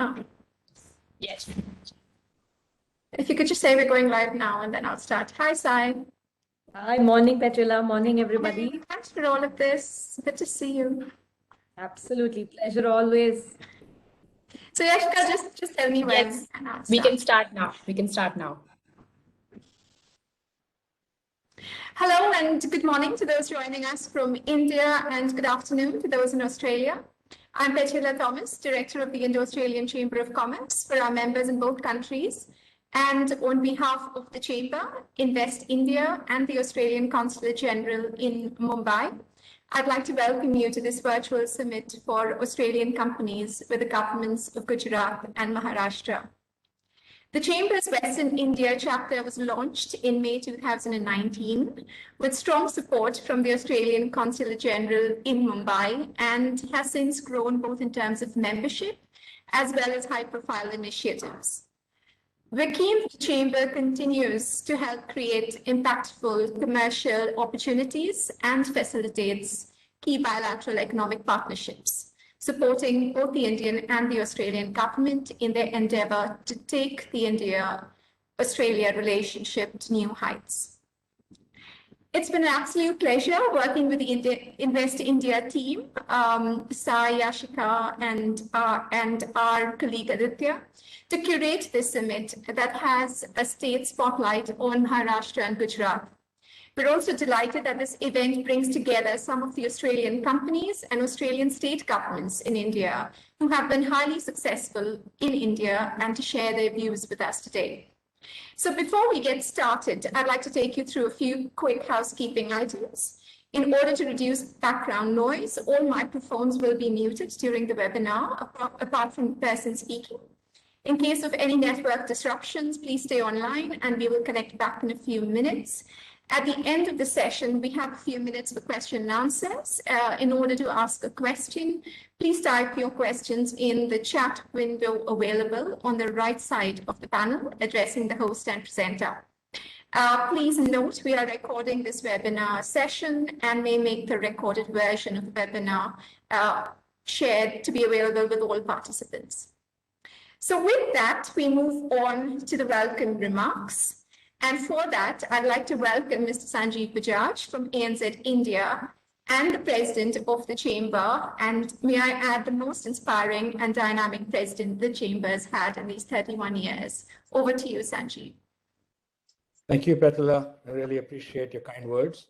Oh, Yes. if you could just say we're going live now, and then I'll start. Hi, Sai. Hi, morning, Petrila. Morning, everybody. Thanks for all of this. Good to see you. Absolutely. Pleasure always. So, Yashika, just tell me when. Yes. And I'll We start. can start now. We can start now. Hello, and good morning to those joining us from India, and good afternoon to those in Australia. I'm Petula Thomas, Director of the Indo-Australian Chamber of Commerce for our members in both countries. And on behalf of the Chamber, Invest India, and the Australian Consulate General in Mumbai, I'd like to welcome you to this virtual summit for Australian companies with the governments of Gujarat and Maharashtra. The Chamber's Western India chapter was launched in May 2019 with strong support from the Australian Consulate General in Mumbai, and has since grown both in terms of membership as well as high-profile initiatives. We're keen that the Chamber continues to help create impactful commercial opportunities and facilitates key bilateral economic partnerships, supporting both the Indian and the Australian government in their endeavour to take the India-Australia relationship to new heights. It's been an absolute pleasure working with the Invest India team, Sai, Yashika, and our colleague Aditya, to curate this summit that has a state spotlight on Maharashtra and Gujarat. We're also delighted that this event brings together some of the Australian companies and Australian state governments in India who have been highly successful in India, and to share their views with us today. So before we get started, I'd like to take you through a few quick housekeeping items. In order to reduce background noise, all microphones will be muted during the webinar, apart from the person speaking. In case of any network disruptions, please stay online and we will connect back in a few minutes. At the end of the session, we have a few minutes for question and answers. In order to ask a question, please type your questions in the chat window available on the right side of the panel, addressing the host and presenter. Please note we are recording this webinar session and may make the recorded version of the webinar shared to be available with all participants. So with that, we move on to the welcome remarks. And for that, I'd like to welcome Mr. Sanjeev Bajaj from ANZ India and the President of the Chamber. And may I add, the most inspiring and dynamic President the Chamber has had in these 31 years. Over to you, Sanjeev. Thank you, Petula. I really appreciate your kind words.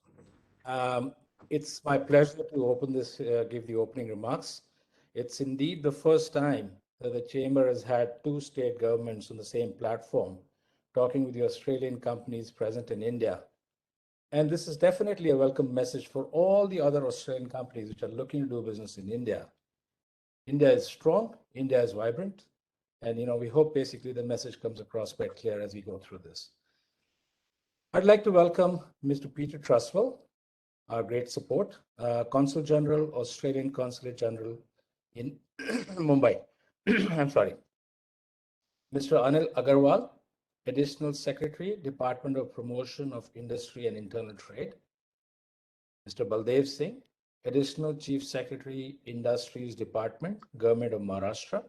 It's my pleasure to open this, give the opening remarks. It's indeed the first time that the Chamber has had two state governments on the same platform, talking with the Australian companies present in India. And this is definitely a welcome message for all the other Australian companies which are looking to do business in India. India is strong, India is vibrant, and we hope basically the message comes across quite clear as we go through this. I'd like to welcome Mr. Peter Truswell, our great support, Consul General, Australian Consulate General in Mumbai. I'm sorry. Mr. Anil Agarwal, Additional Secretary, Department of Promotion of Industry and Internal Trade. Mr. Baldev Singh, Additional Chief Secretary, Industries Department, Government of Maharashtra.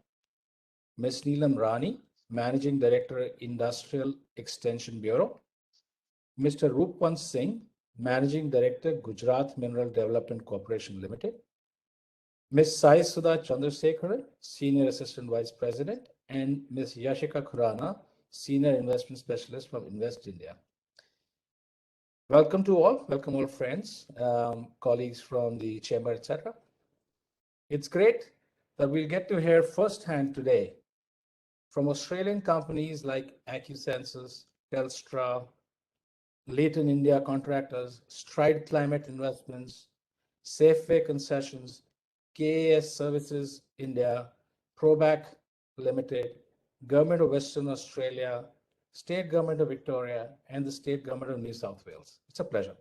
Ms. Neelam Rani, Managing Director, Industrial Extension Bureau. Mr. Roopwant Singh, Managing Director, Gujarat Mineral Development Corporation Limited. Ms. Sai Sudha Chandrasekharan, Senior Assistant Vice President, and Ms. Yashika Khurana, Senior Investment Specialist from Invest India. Welcome to all. Welcome all friends, colleagues from the Chamber, etc. It's great that we'll get to hear firsthand today from Australian companies like AccuSensus, Telstra, Leighton India Contractors, Stride Climate Investments, Safeway Concessions, KAS Services India, Probac Limited, Government of Western Australia, State Government of Victoria, and the State Government of New South Wales. It's a pleasure.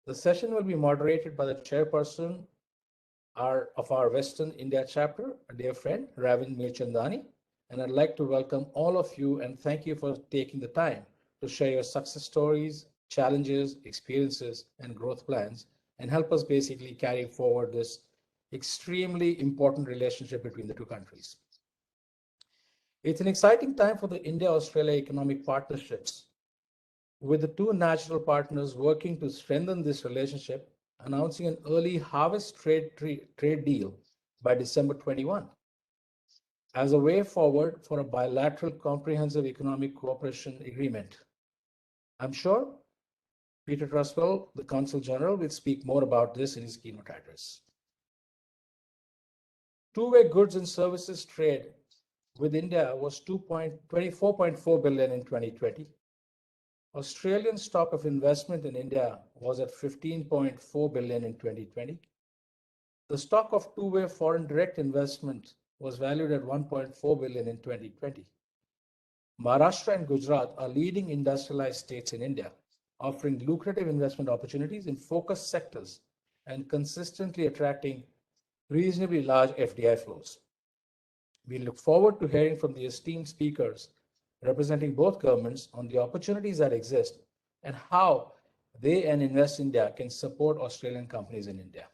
The session will be moderated by the chairperson of our Western India chapter, a dear friend, Ravin Mirchandani. And I'd like to welcome all of you and thank you for taking the time to share your success stories, challenges, experiences, and growth plans, and help us basically carry forward this extremely important relationship between the two countries. It's an exciting time for the India-Australia economic partnerships, with the two natural partners working to strengthen this relationship, announcing an early harvest trade deal by December 21 as a way forward for a bilateral comprehensive economic cooperation agreement. I'm sure Peter Truswell, the Consul General, will speak more about this in his keynote address. Two-way goods and services trade with India was 24.4 billion in 2020. Australian stock of investment in India was at 15.4 billion in 2020. The stock of two-way foreign direct investment was valued at 1.4 billion in 2020. Maharashtra and Gujarat are leading industrialized states in India, offering lucrative investment opportunities in focused sectors and consistently attracting reasonably large FDI flows. We look forward to hearing from the esteemed speakers representing both governments on the opportunities that exist and how they and Invest India can support Australian companies in India.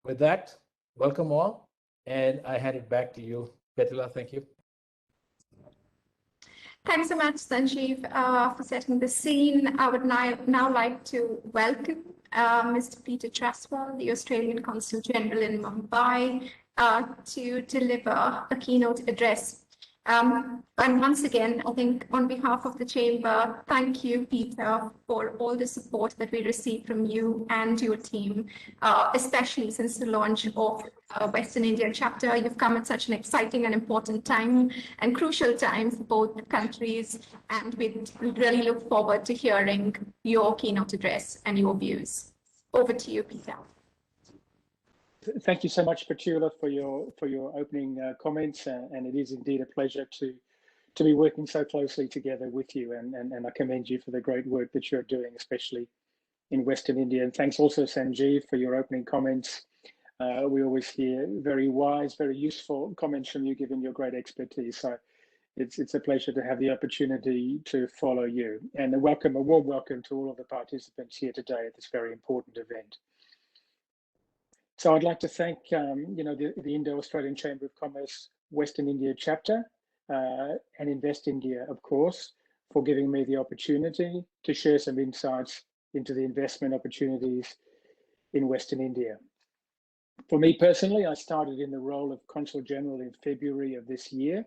With that, welcome all, and I hand it back to you, Petula. Thank you. Thanks so much, Sanjeev, for setting the scene. I would now like to welcome Mr. Peter Truswell, the Australian Consul General in Mumbai, to deliver a keynote address. And once again, I think on behalf of the Chamber, thank you, Peter, for all the support that we receive from you and your team, especially since the launch of Western India chapter. You've come at such an exciting and important time and crucial time for both countries, and we really look forward to hearing your keynote address and your views. Over to you, Peter. Thank you so much, Petula, for your opening comments, and it is indeed a pleasure to be working so closely together with you, and I commend you for the great work that you're doing, especially in Western India. And thanks also, Sanjeev, for your opening comments. We always hear very wise, very useful comments from you, given your great expertise. So it's a pleasure to have the opportunity to follow you. And a warm welcome to all of the participants here today at this very important event. So I'd like to thank the Indo-Australian Chamber of Commerce Western India chapter and Invest India, of course, for giving me the opportunity to share some insights into the investment opportunities in Western India. For me personally, I started in the role of Consul General in February of this year,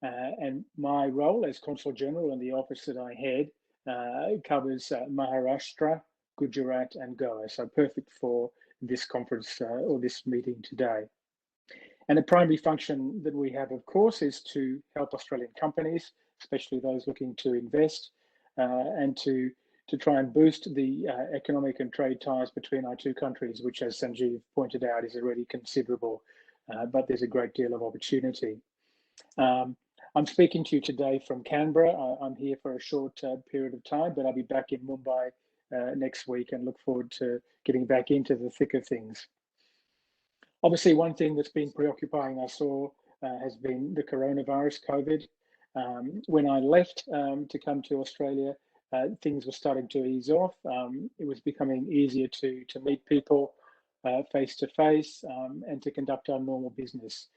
and my role as Consul General and the office that I head covers Maharashtra, Gujarat and Goa, so perfect for this conference or this meeting today. And the primary function that we have, of course, is to help Australian companies, especially those looking to invest, and to try and boost the economic and trade ties between our two countries, which, as Sanjeev pointed out, is already considerable, but there's a great deal of opportunity. I'm speaking to you today from Canberra. I'm here for a short period of time, but I'll be back in Mumbai next week and look forward to getting back into the thick of things. Obviously, one thing that's been preoccupying us all has been the coronavirus, COVID. When I left to come to Australia, things were starting to ease off. It was becoming easier to meet people face to face and to conduct our normal business.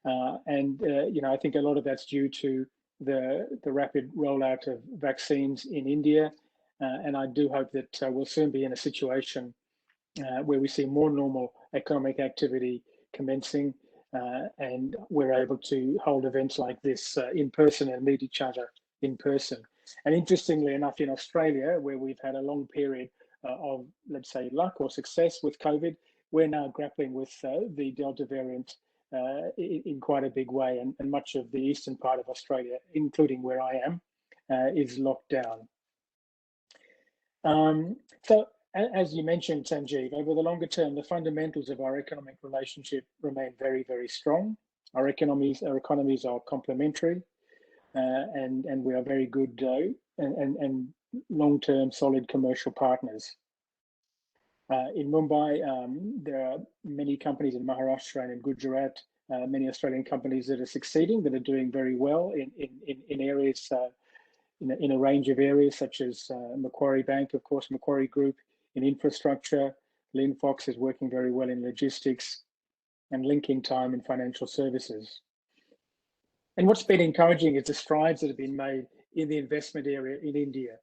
I think a lot of that's due to the rapid rollout of vaccines in India. And I do hope that we'll soon be in a situation where we see more normal economic activity commencing and we're able to hold events like this in person and meet each other in person. And interestingly enough, in Australia, where we've had a long period of, let's say, luck or success with COVID, we're now grappling with the Delta variant in quite a big way. And much of the eastern part of Australia, including where I am, is locked down. So as you mentioned, Sanjeev, over the longer term, the fundamentals of our economic relationship remain very, very strong. Our economies are complementary, and we are very good and long-term solid commercial partners. In Mumbai, there are many companies in Maharashtra and in Gujarat, many Australian companies that are succeeding, that are doing very well in areas, in a range of areas, such as Macquarie Bank, of course, Macquarie Group in infrastructure. Linfox is working very well in logistics, and Linking Time in financial services. And what's been encouraging is the strides that have been made in the investment area in India,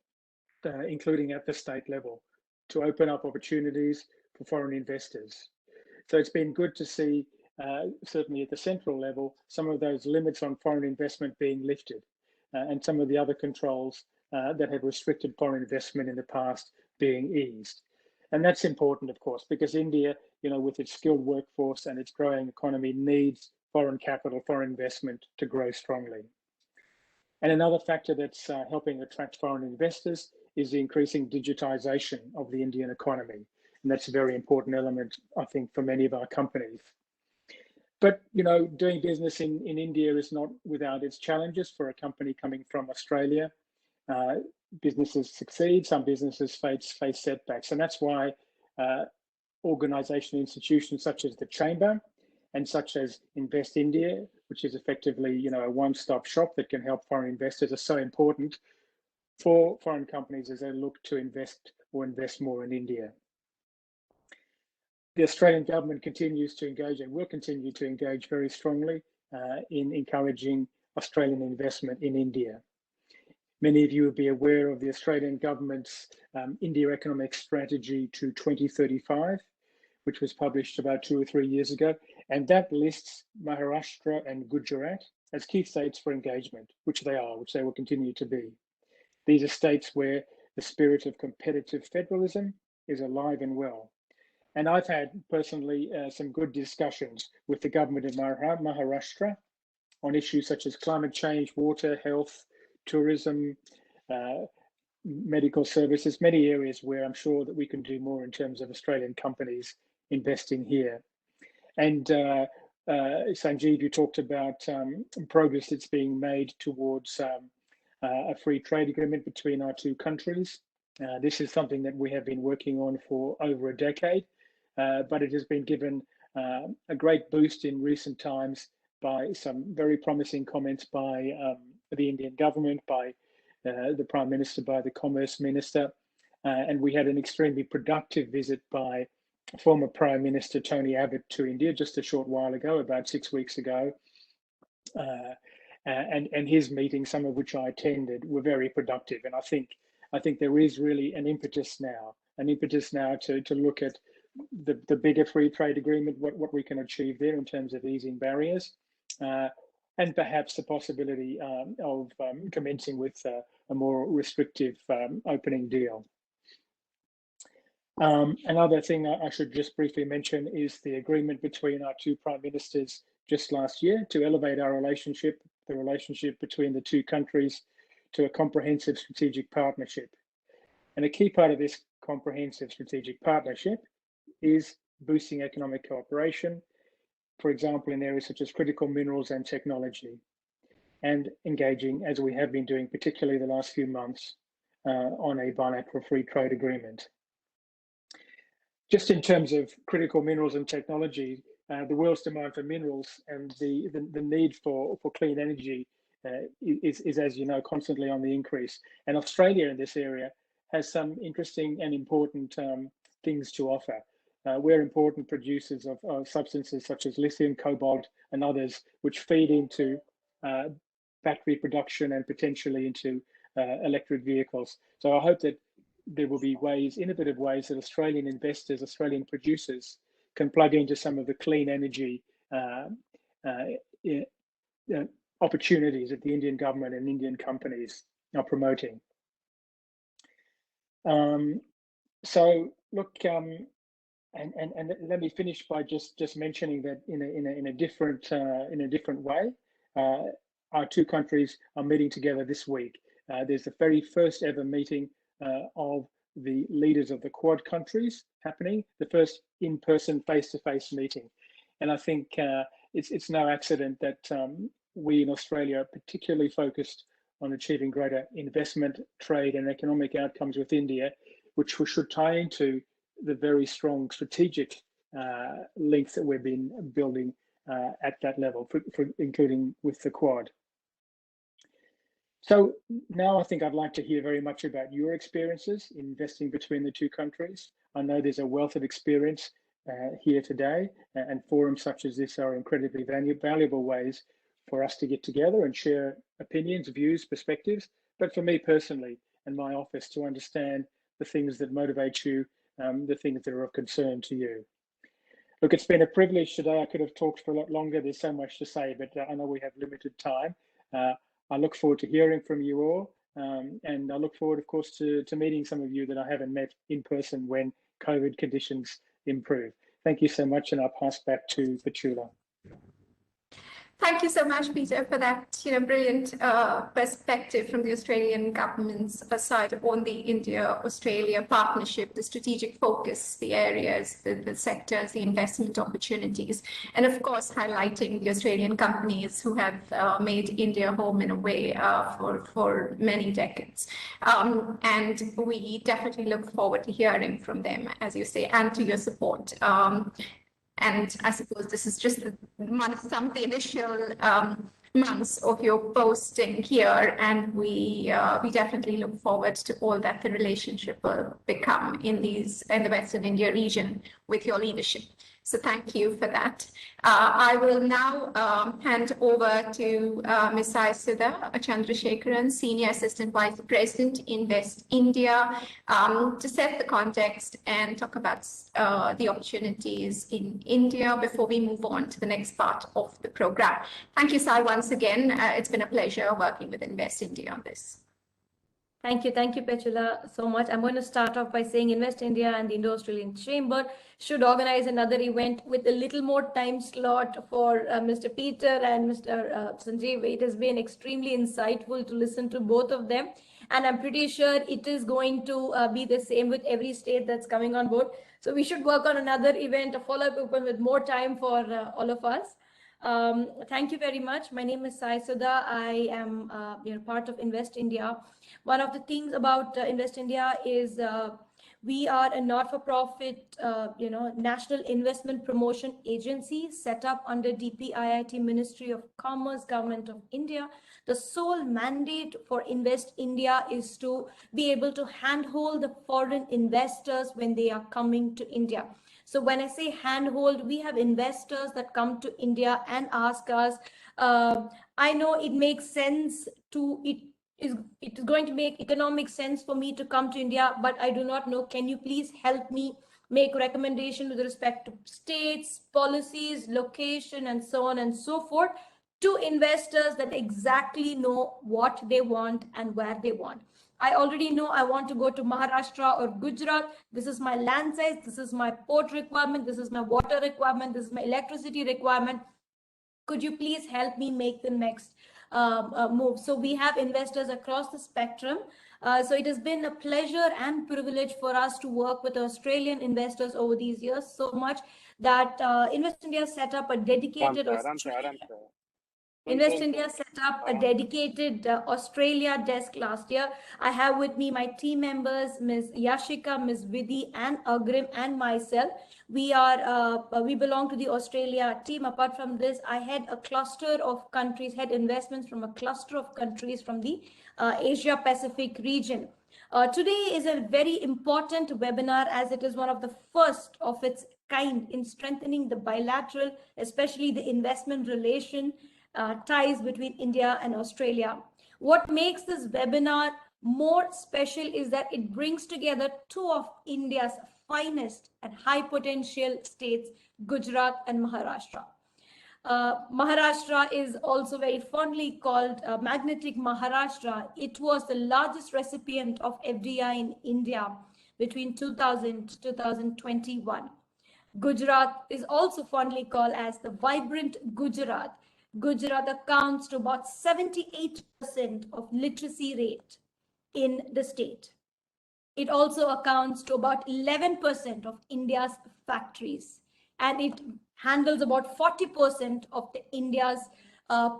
including at the state level, to open up opportunities for foreign investors. So it's been good to see, certainly at the central level, some of those limits on foreign investment being lifted, and some of the other controls that have restricted foreign investment in the past being eased. And that's important, of course, because India, with its skilled workforce and its growing economy, needs foreign capital, foreign investment to grow strongly. And another factor that's helping attract foreign investors is the increasing digitization of the Indian economy. And that's a very important element, I think, for many of our companies. But, doing business in India is not without its challenges for a company coming from Australia. Businesses succeed, some businesses face setbacks. And that's why organizational institutions such as the Chamber and such as Invest India, which is effectively, a one-stop shop that can help foreign investors, are so important for foreign companies as they look to invest more in India. The Australian government continues to engage and will continue to engage very strongly in encouraging Australian investment in India. Many of you will be aware of the Australian government's India Economic Strategy to 2035, which was published about 2 or 3 years ago. And that lists Maharashtra and Gujarat as key states for engagement, which they will continue to be. These are states where the spirit of competitive federalism is alive and well. And I've had personally some good discussions with the government of Maharashtra on issues such as climate change, water, health, tourism, medical services, many areas where I'm sure that we can do more in terms of Australian companies investing here. And Sanjeev, you talked about progress that's being made towards a free trade agreement between our two countries. This is something that we have been working on for over a decade, but it has been given a great boost in recent times by some very promising comments by the Indian government, by the Prime Minister, by the Commerce Minister, and we had an extremely productive visit by former Prime Minister Tony Abbott to India just a short while ago, about 6 weeks ago. And his meetings, some of which I attended, were very productive. And I think there is really an impetus now to look at the bigger free trade agreement, what we can achieve there in terms of easing barriers, and perhaps the possibility of commencing with a more restrictive opening deal. Another thing I should just briefly mention is the agreement between our two prime ministers just last year to elevate our relationship, the relationship between the two countries, to a comprehensive strategic partnership. And a key part of this comprehensive strategic partnership is boosting economic cooperation, for example, in areas such as critical minerals and technology, and engaging, as we have been doing, particularly the last few months, on a bilateral free trade agreement. Just in terms of critical minerals and technology, the world's demand for minerals and the need for clean energy is, as you know, constantly on the increase. And Australia in this area has some interesting and important things to offer. We're important producers of substances such as lithium, cobalt, and others, which feed into battery production and potentially into electric vehicles. So I hope that there will be ways, innovative ways, that Australian investors, Australian producers can plug into some of the clean energy opportunities that the Indian government and Indian companies are promoting. So look, and let me finish by just mentioning that in a different way, our two countries are meeting together this week. There's the very first ever meeting of the leaders of the Quad countries happening, the first in-person, face-to-face meeting. And I think it's no accident that we in Australia are particularly focused on achieving greater investment, trade, and economic outcomes with India, which should tie into the very strong strategic links that we've been building at that level, including with the Quad. So now I think I'd like to hear very much about your experiences investing between the two countries. I know there's a wealth of experience here today, and forums such as this are incredibly valuable ways for us to get together and share opinions, views, perspectives, but for me personally and my office to understand the things that motivate you, the things that are of concern to you. Look, it's been a privilege today. I could have talked for a lot longer. There's so much to say, but I know we have limited time. I look forward to hearing from you all. And I look forward, of course, to meeting some of you that I haven't met in person when COVID conditions improve. Thank you so much, and I'll pass back to Petula. Thank you so much, Peter, for that brilliant perspective from the Australian government's side on the India-Australia partnership, the strategic focus, the areas, the sectors, the investment opportunities, and of course highlighting the Australian companies who have made India home in a way for many decades. And we definitely look forward to hearing from them, as you say, and to your support. And I suppose this is just some of the initial months of your posting here, and we definitely look forward to all that the relationship will become in the Western India region with your leadership. So thank you for that. I will now hand over to Ms. Sai Sudha Chandrasekharan, Senior Assistant Vice President, Invest India, to set the context and talk about the opportunities in India before we move on to the next part of the program. Thank you, Sai, once again. It's been a pleasure working with Invest India on this. Thank you, Petula, so much. I'm going to start off by saying Invest India and the Indo-Australian Chamber should organize another event with a little more time slot for Mr. Peter and Mr. Sanjeev. It has been extremely insightful to listen to both of them. And I'm pretty sure it is going to be the same with every state that's coming on board. So we should work on another event, a follow-up open with more time for all of us. Thank you very much. My name is Sai Sudha. I am part of Invest India. One of the things about Invest India is we are a not-for-profit national investment promotion agency set up under DPIIT Ministry of Commerce, Government of India. The sole mandate for Invest India is to be able to handhold the foreign investors when they are coming to India. So when I say handhold, we have investors that come to India and ask us, I know it makes sense to, it is going to make economic sense for me to come to India, but I do not know. Can you please help me make recommendation with respect to states, policies, location, and so on and so forth to investors that exactly know what they want and where they want. I already know I want to go to Maharashtra or Gujarat. This is my land size. This is my port requirement. This is my water requirement. This is my electricity requirement. Could you please help me make the next move? So we have investors across the spectrum. So it has been a pleasure and privilege for us to work with Australian investors over these years, so much that Invest India set up a dedicated Invest India set up a dedicated Australia desk last year. I have with me my team members, Ms. Yashika, Ms. Vidhi, and Agrim, and myself. We belong to the Australia team. Apart from this, I head a cluster of countries, head investments from a cluster of countries from the Asia Pacific region. Today is a very important webinar, as it is one of the first of its kind in strengthening the bilateral, especially the investment relation ties between India and Australia. What makes this webinar more special is that it brings together two of India's finest and high potential states, Gujarat and Maharashtra. Maharashtra is also very fondly called Magnetic Maharashtra. It was the largest recipient of FDI in India between 2000 to 2021. Gujarat is also fondly called as the Vibrant Gujarat. Gujarat accounts to about 78% of literacy rate in the state. It also accounts to about 11% of India's factories, and it handles about 40% of India's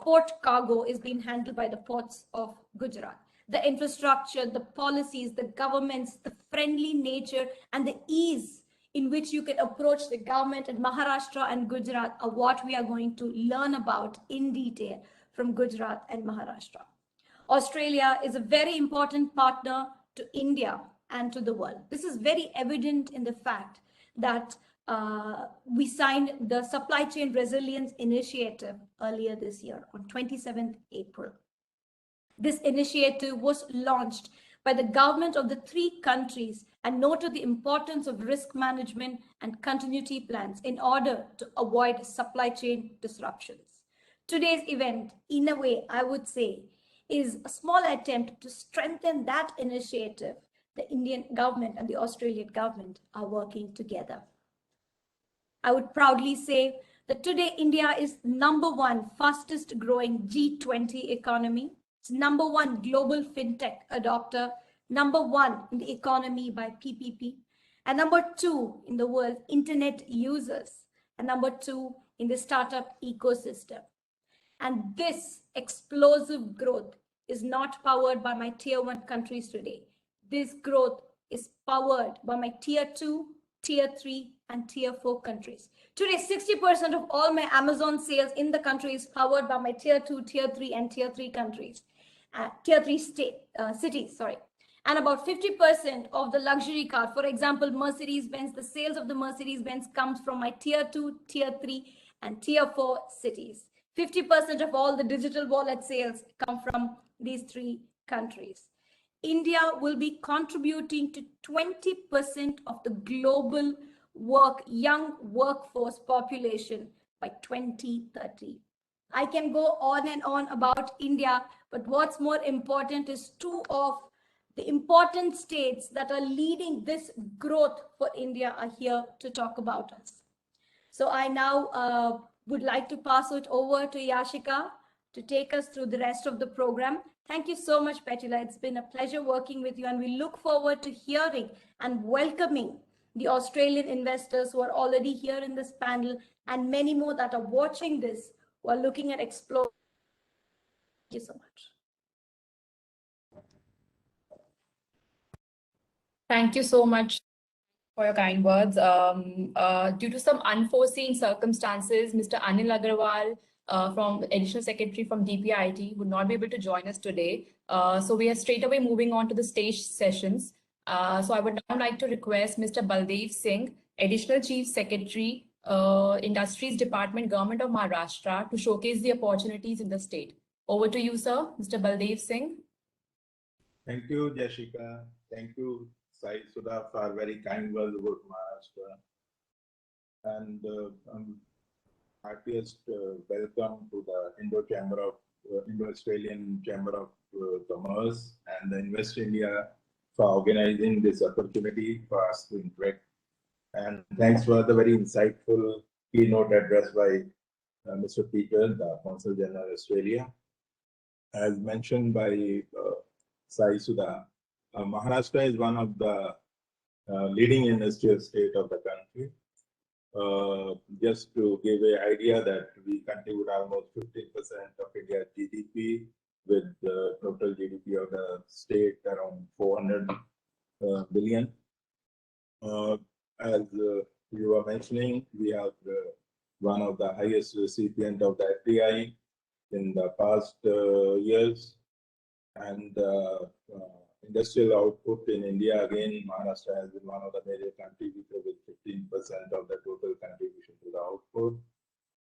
port cargo is being handled by the ports of Gujarat. The infrastructure, the policies, the governments, the friendly nature, and the ease in which you can approach the government in Maharashtra and Gujarat are what we are going to learn about in detail from Gujarat and Maharashtra. Australia is a very important partner to India and to the world. This is very evident in the fact that we signed the Supply Chain Resilience Initiative earlier this year on 27th April. This initiative was launched by the government of the three countries and noted the importance of risk management and continuity plans in order to avoid supply chain disruptions. Today's event, in a way, I would say, is a small attempt to strengthen that initiative. The Indian government and the Australian government are working together. I would proudly say that today India is #1 fastest growing G20 economy. It's #1 global fintech adopter, #1 in the economy by PPP, and #2 in the world internet users, and #2 in the startup ecosystem. And this explosive growth is not powered by my tier 1 countries today. This growth is powered by my tier 2, tier 3, and tier 4 countries. Today, 60% of all my Amazon sales in the country is powered by my tier 2, tier 3, and tier 3 countries, tier 3 cities, sorry. And about 50% of the luxury car, for example, Mercedes-Benz, the sales of the Mercedes-Benz comes from my tier 2, tier 3, and tier 4 cities. 50% of all the digital wallet sales come from these 3 countries. India will be contributing to 20% of the global young workforce population by 2030. I can go on and on about India, but what's more important is 2 of the important states that are leading this growth for India are here to talk about us. So I now would like to pass it over to Yashika to take us through the rest of the program. Thank you so much, Petula. It's been a pleasure working with you, and we look forward to hearing and welcoming the Australian investors who are already here in this panel and many more that are watching this who are looking at exploring. Thank you so much. Thank you so much for your kind words. Due to some unforeseen circumstances, Mr. Anil Agarwal, from Additional Secretary from DPIIT, would not be able to join us today. So we are straight away moving on to the stage sessions. So I would now like to request Mr. Baldev Singh, Additional Chief Secretary, Industries Department, Government of Maharashtra, to showcase the opportunities in the state. Over to you, sir, Mr. Baldev Singh. Thank you, Jessica. Thank you, Sai Sudha, for very kind words about Maharashtra. And happiest welcome to the Indo-Australian Chamber of Commerce and the Invest India for organizing this opportunity for us to interact. And thanks for the very insightful keynote address by Mr. Peter, the Consul General Australia. As mentioned by Sai Sudha, Maharashtra is one of the leading industrial state of the country. Just to give an idea that we contribute almost 15% of India's GDP, with the total GDP of the state around 400 billion. As you were mentioning, we have one of the highest recipient of the FDI in the past years, and industrial output in India, again, Maharashtra has been one of the major contributors with 15% of the total contribution to the output.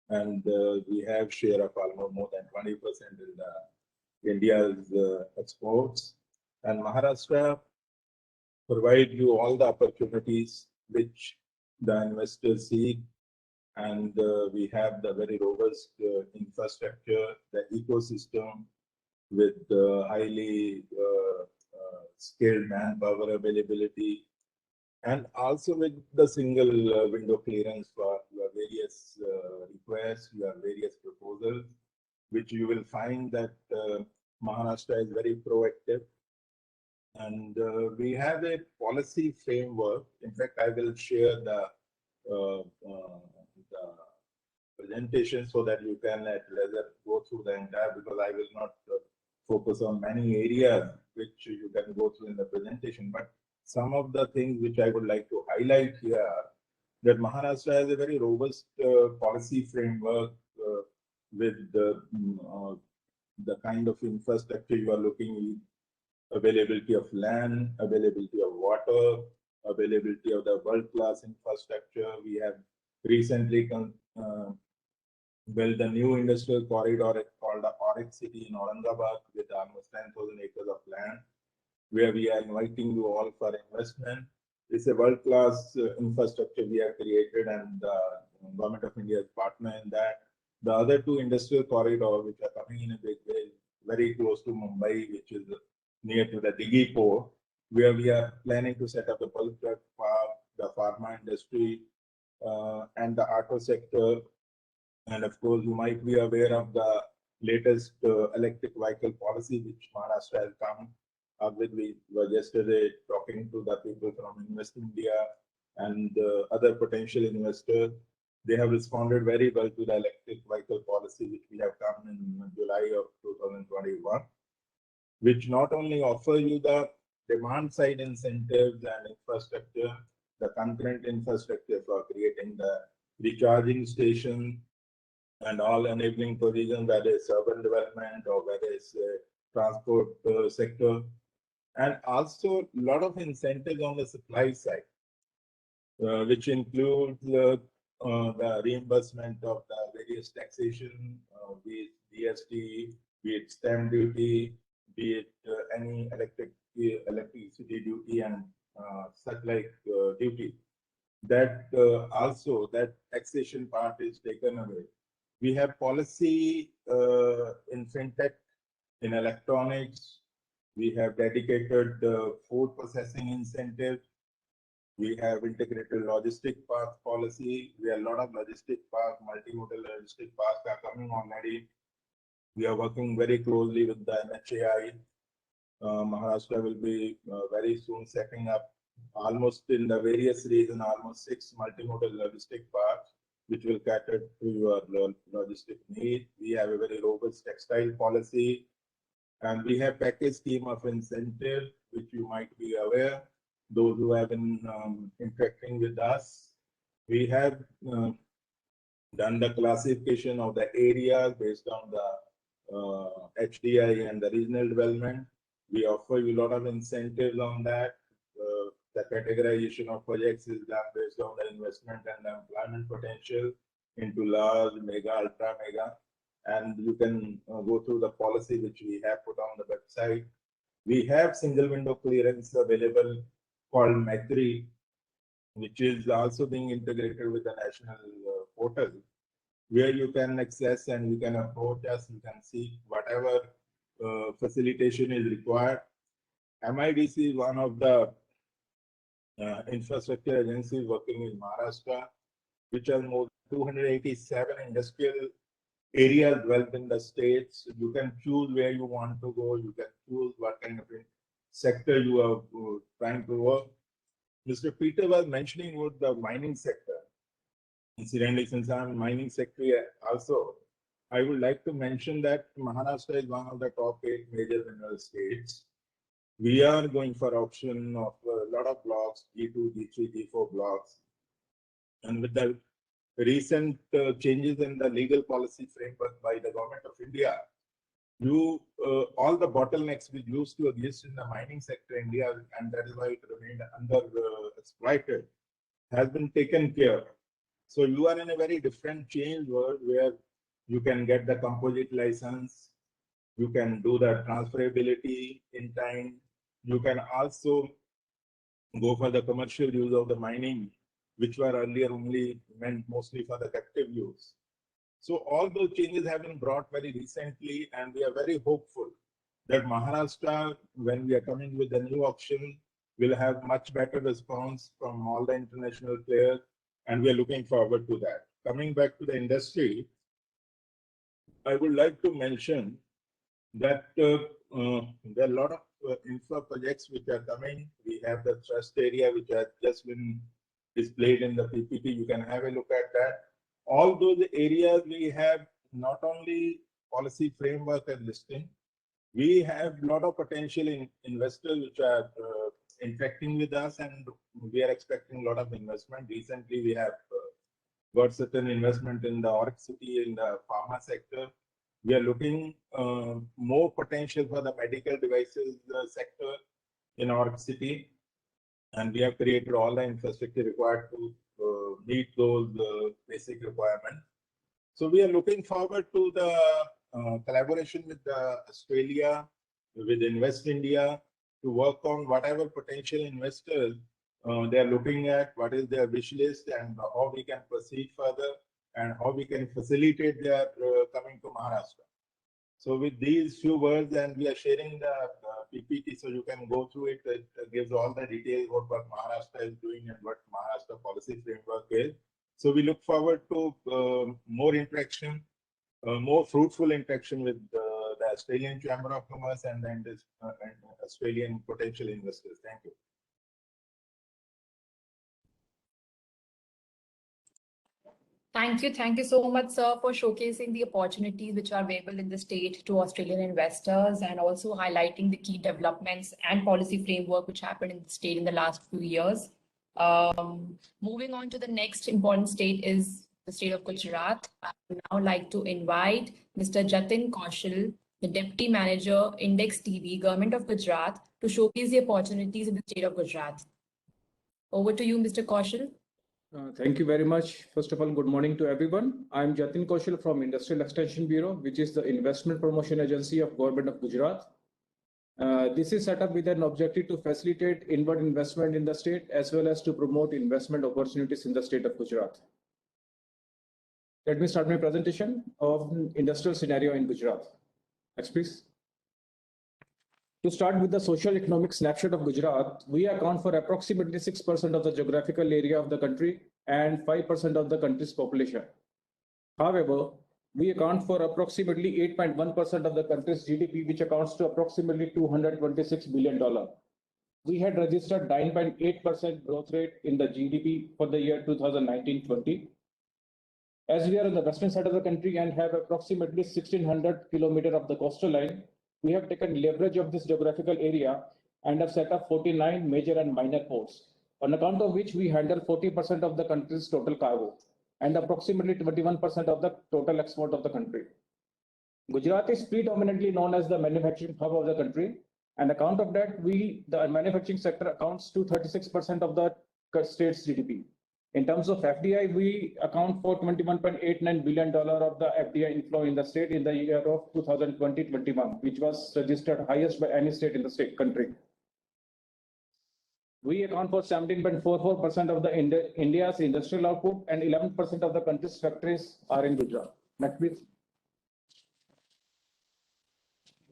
And we have share of almost more than 20% in the India's exports. And Maharashtra provides you all the opportunities which the investors seek. And we have the very robust infrastructure, the ecosystem with highly skilled manpower availability, and also with the single window clearance for various requests, various proposals, which you will find that Maharashtra is very proactive. And we have a policy framework. In fact, I will share the presentation so that you can at leisure go through the entire, because I will not focus on many areas which you can go through in the presentation. But some of the things which I would like to highlight here, that Maharashtra has a very robust policy framework with the kind of infrastructure you are looking at, availability of land, availability of water, availability of the world-class infrastructure. We have recently built a new industrial corridor called the Auric City in Aurangabad with almost 10,000 acres of land, where we are inviting you all for investment. It's a world-class infrastructure we have created, and the Government of India is partner in that. The other two industrial corridors, which are coming in a big way, very close to Mumbai, which is near to the Dighi port, where we are planning to set up a bulk truck park, the pharma industry, and the auto sector. And of course, you might be aware of the latest electric vehicle policy, which Maharashtra has come up with. We were yesterday talking to the people from Invest India and other potential investors. They have responded very well to the electric vehicle policy, which we have come in July of 2021, which not only offer you the demand side incentives and infrastructure, the concurrent infrastructure for creating the recharging station and all enabling provisions, whether it's urban development or whether it's transport sector, and also a lot of incentives on the supply side, which includes the reimbursement of the various taxation, be it GST, be it stamp duty, be it any electricity duty and such like duty. That also that taxation part is taken away. We have policy in fintech, in electronics. We have dedicated food processing incentive. We have integrated logistic park policy. We have a lot of logistic park, multimodal logistic parks are coming already. We are working very closely with the NHAI. Maharashtra will be very soon setting up almost in the various regions, almost 6 multimodal logistic parks, which will cater to your logistic need. We have a very robust textile policy, and we have package scheme of incentive, which you might be aware. Those who have been interacting with us, we have done the classification of the areas based on the HDI and the regional development. We offer you a lot of incentives on that. The categorization of projects is done based on the investment and the employment potential into large, mega, ultra mega. And you can go through the policy which we have put on the website. We have single window clearance available called MECRI, which is also being integrated with the national portal, where you can access and you can approach us, you can see whatever facilitation is required. MIDC is one of the infrastructure agencies working in Maharashtra, which has more than 287 industrial areas developed in the states. You can choose where you want to go. You can choose what kind of sector you are trying to work. Mr. Peter was mentioning about the mining sector. Incidentally, since I'm mining secretary also, I would like to mention that Maharashtra is one of the top 8 major mineral states. We are going for auction of a lot of blocks, G2, G3, G4 blocks. And with the recent changes in the legal policy framework by the Government of India, all the bottlenecks which used to exist in the mining sector in India, and that is why it remained exploited, has been taken care of. So you are in a very different change world where you can get the composite license, you can do the transferability in time, you can also go for the commercial use of the mining, which were earlier only meant mostly for the captive use. So all those changes have been brought very recently, and we are very hopeful that Maharashtra, when we are coming with the new auction, will have much better response from all the international players, and we are looking forward to that. Coming back to the industry, I would like to mention that there are a lot of infra projects which are coming. We have the trust area which has just been displayed in the PPT. You can have a look at that. All those areas we have not only policy framework and listing, we have a lot of potential investors which are interacting with us, and we are expecting a lot of investment. Recently, we have got certain investment in the Auric City in the pharma sector. We are looking more potential for the medical devices sector in Auric City. and we have created all the infrastructure required to meet those basic requirements. So we are looking forward to the collaboration with Australia, with Invest India, to work on whatever potential investors they are looking at, what is their wish list, and how we can proceed further, and how we can facilitate their coming to Maharashtra. So with these few words, and we are sharing the PPT, so you can go through it. It gives all the details of what Maharashtra is doing and what Maharashtra policy framework is. So we look forward to more interaction, more fruitful interaction with the Australian Chamber of Commerce and the Australian potential investors. Thank you. Thank you so much, sir, for showcasing the opportunities which are available in the state to Australian investors, and also highlighting the key developments and policy framework which happened in the state in the last few years. Moving on to the next important state is the state of Gujarat. I would now like to invite Mr. Jatin Kaushal, the Deputy Manager, Index TV, Government of Gujarat, to showcase the opportunities in the state of Gujarat. Over to you, Mr. Kaushal. Thank you very much. First of all, good morning to everyone. I'm Jatin Kaushal from Industrial Extension Bureau, which is the investment promotion agency of Government of Gujarat. This is set up with an objective to facilitate inward investment in the state, as well as to promote investment opportunities in the state of Gujarat. Let me start my presentation of industrial scenario in Gujarat. Next, please. To start with the social economic snapshot of Gujarat, we account for approximately 6% of the geographical area of the country and 5% of the country's population. However, we account for approximately 8.1% of the country's GDP, which accounts to approximately $226 billion. We had registered 9.8% growth rate in the GDP for the year 2019-20. As we are on the western side of the country and have approximately 1,600 kilometers of the coastal line, we have taken leverage of this geographical area and have set up 49 major and minor ports, on account of which we handle 40% of the country's total cargo and approximately 21% of the total export of the country. Gujarat is predominantly known as the manufacturing hub of the country, and account of that, the manufacturing sector accounts to 36% of the state's GDP. In terms of FDI, we account for $21.89 billion of the FDI inflow in the state in the year of 2020-21, which was registered highest by any state in the country. We account for 17.44% of the India's industrial output, and 11% of the country's factories are in Gujarat. Next, please.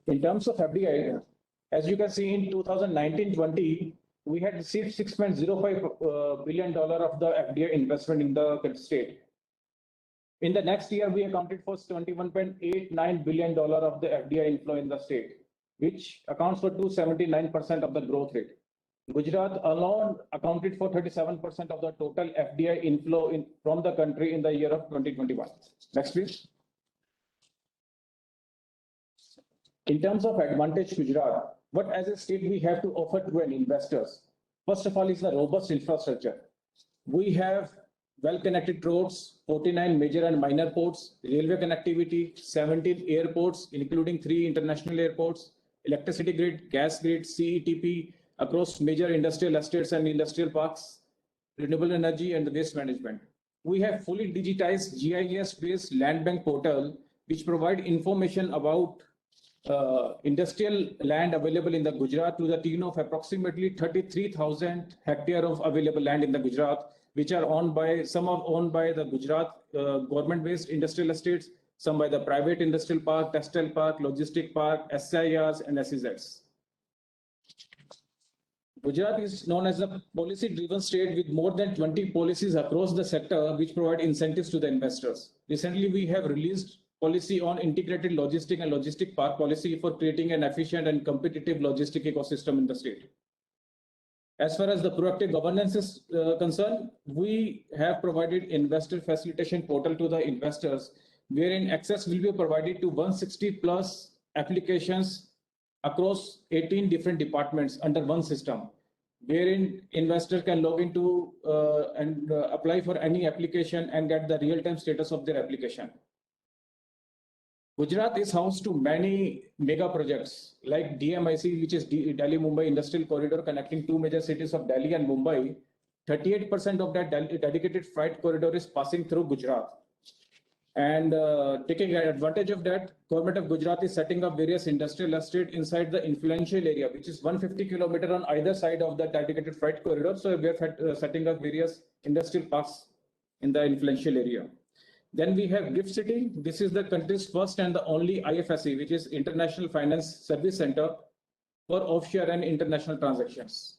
In terms of FDI, as you can see, in 2019-20, we had received $6.05 billion of the FDI investment in the state. In the next year, we accounted for $21.89 billion of the FDI inflow in the state, which accounts for 279% of the growth rate. Gujarat alone accounted for 37% of the total FDI inflow from the country in the year of 2021. Next, please. In terms of advantage Gujarat, what as a state we have to offer to an investors? First of all is the robust infrastructure. We have well-connected roads, 49 major and minor ports, railway connectivity, 17 airports, including 3 international airports, electricity grid, gas grid, CETP, across major industrial estates and industrial parks, renewable energy and the waste management. We have fully digitized GIS-based land bank portal, which provide information about industrial land available in the Gujarat to the tune of approximately 33,000 hectares of available land in the Gujarat, which are owned by, some are owned by the Gujarat government-based industrial estates, some by the private industrial park, textile park, logistic park, SIRs and SEZs. Gujarat is known as a policy-driven state with more than 20 policies across the sector which provide incentives to the investors. Recently, we have released policy on integrated logistic and logistic park policy for creating an efficient and competitive logistic ecosystem in the state. As far as the proactive governance is concerned, we have provided investor facilitation portal to the investors, wherein access will be provided to 160 plus applications across 18 different departments under one system, wherein investor can log into and apply for any application and get the real-time status of their application. Gujarat is host to many mega projects like DMIC, which is Delhi-Mumbai Industrial Corridor connecting two major cities of Delhi and Mumbai. 38% of that dedicated freight corridor is passing through Gujarat. And taking advantage of that, government of Gujarat is setting up various industrial estates inside the influential area, which is 150 kilometers on either side of the dedicated freight corridor. So we are setting up various industrial parks in the influential area. Then we have GIFT City. This is the country's first and the only IFSC, which is International Finance Service Center for offshore and international transactions.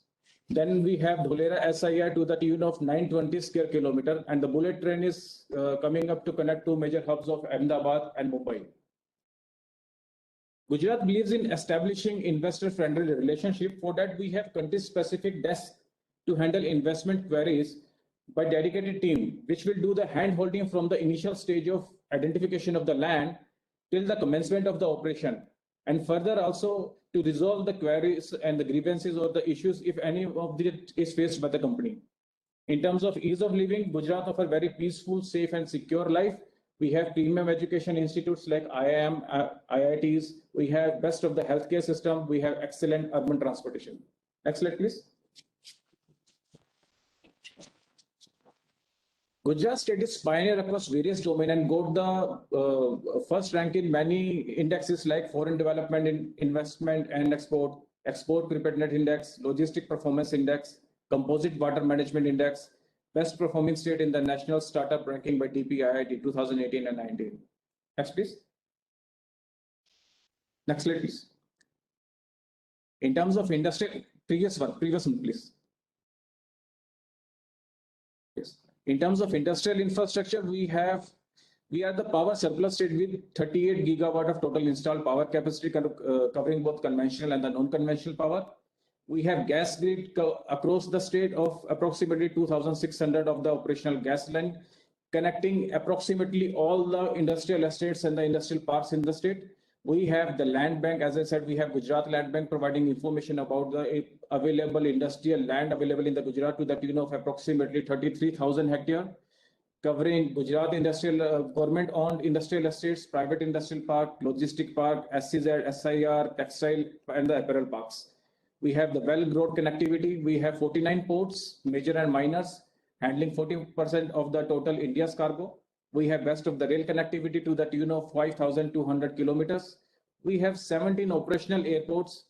Then we have Dholera SII to the tune of 920 square kilometer, and the bullet train is coming up to connect two major hubs of Ahmedabad and Mumbai. Gujarat believes in establishing investor-friendly relationship. For that, we have country-specific desks to handle investment queries by dedicated team, which will do the hand-holding from the initial stage of identification of the land till the commencement of the operation, and further also to resolve the queries and the grievances or the issues if any of it is faced by the company. In terms of ease of living, Gujarat offers very peaceful, safe and secure life. We have premium education institutes like IIM, IITs. We have best of the healthcare system. We have excellent urban transportation. Next slide, please. Gujarat state is pioneer across various domains and got the first rank in many indexes like foreign development, investment and export, export preparedness index, logistic performance index, composite water management index, best performing state in the national startup ranking by DPIIT 2018 and 19. Next, please. Next slide, please. In terms of industry, previous one, please. Yes. In terms of industrial infrastructure, we are the power surplus state with 38 gigawatt of total installed power capacity covering both conventional and the non-conventional power. We have gas grid across the state of approximately 2,600 of the operational gas line, connecting approximately all the industrial estates and the industrial parks in the state. We have the land bank. As I said, we have Gujarat Land Bank providing information about the available industrial land available in the Gujarat to the tune of approximately 33,000 hectares, covering Gujarat industrial government-owned industrial estates, private industrial park, logistic park, SCZ, SIR, textile, and the apparel parks. We have the well road connectivity. We have 49 ports, major and minors, handling 40% of the total India's cargo. We have best of the rail connectivity to the tune of 5,200 kilometers. We have 17 operational airports,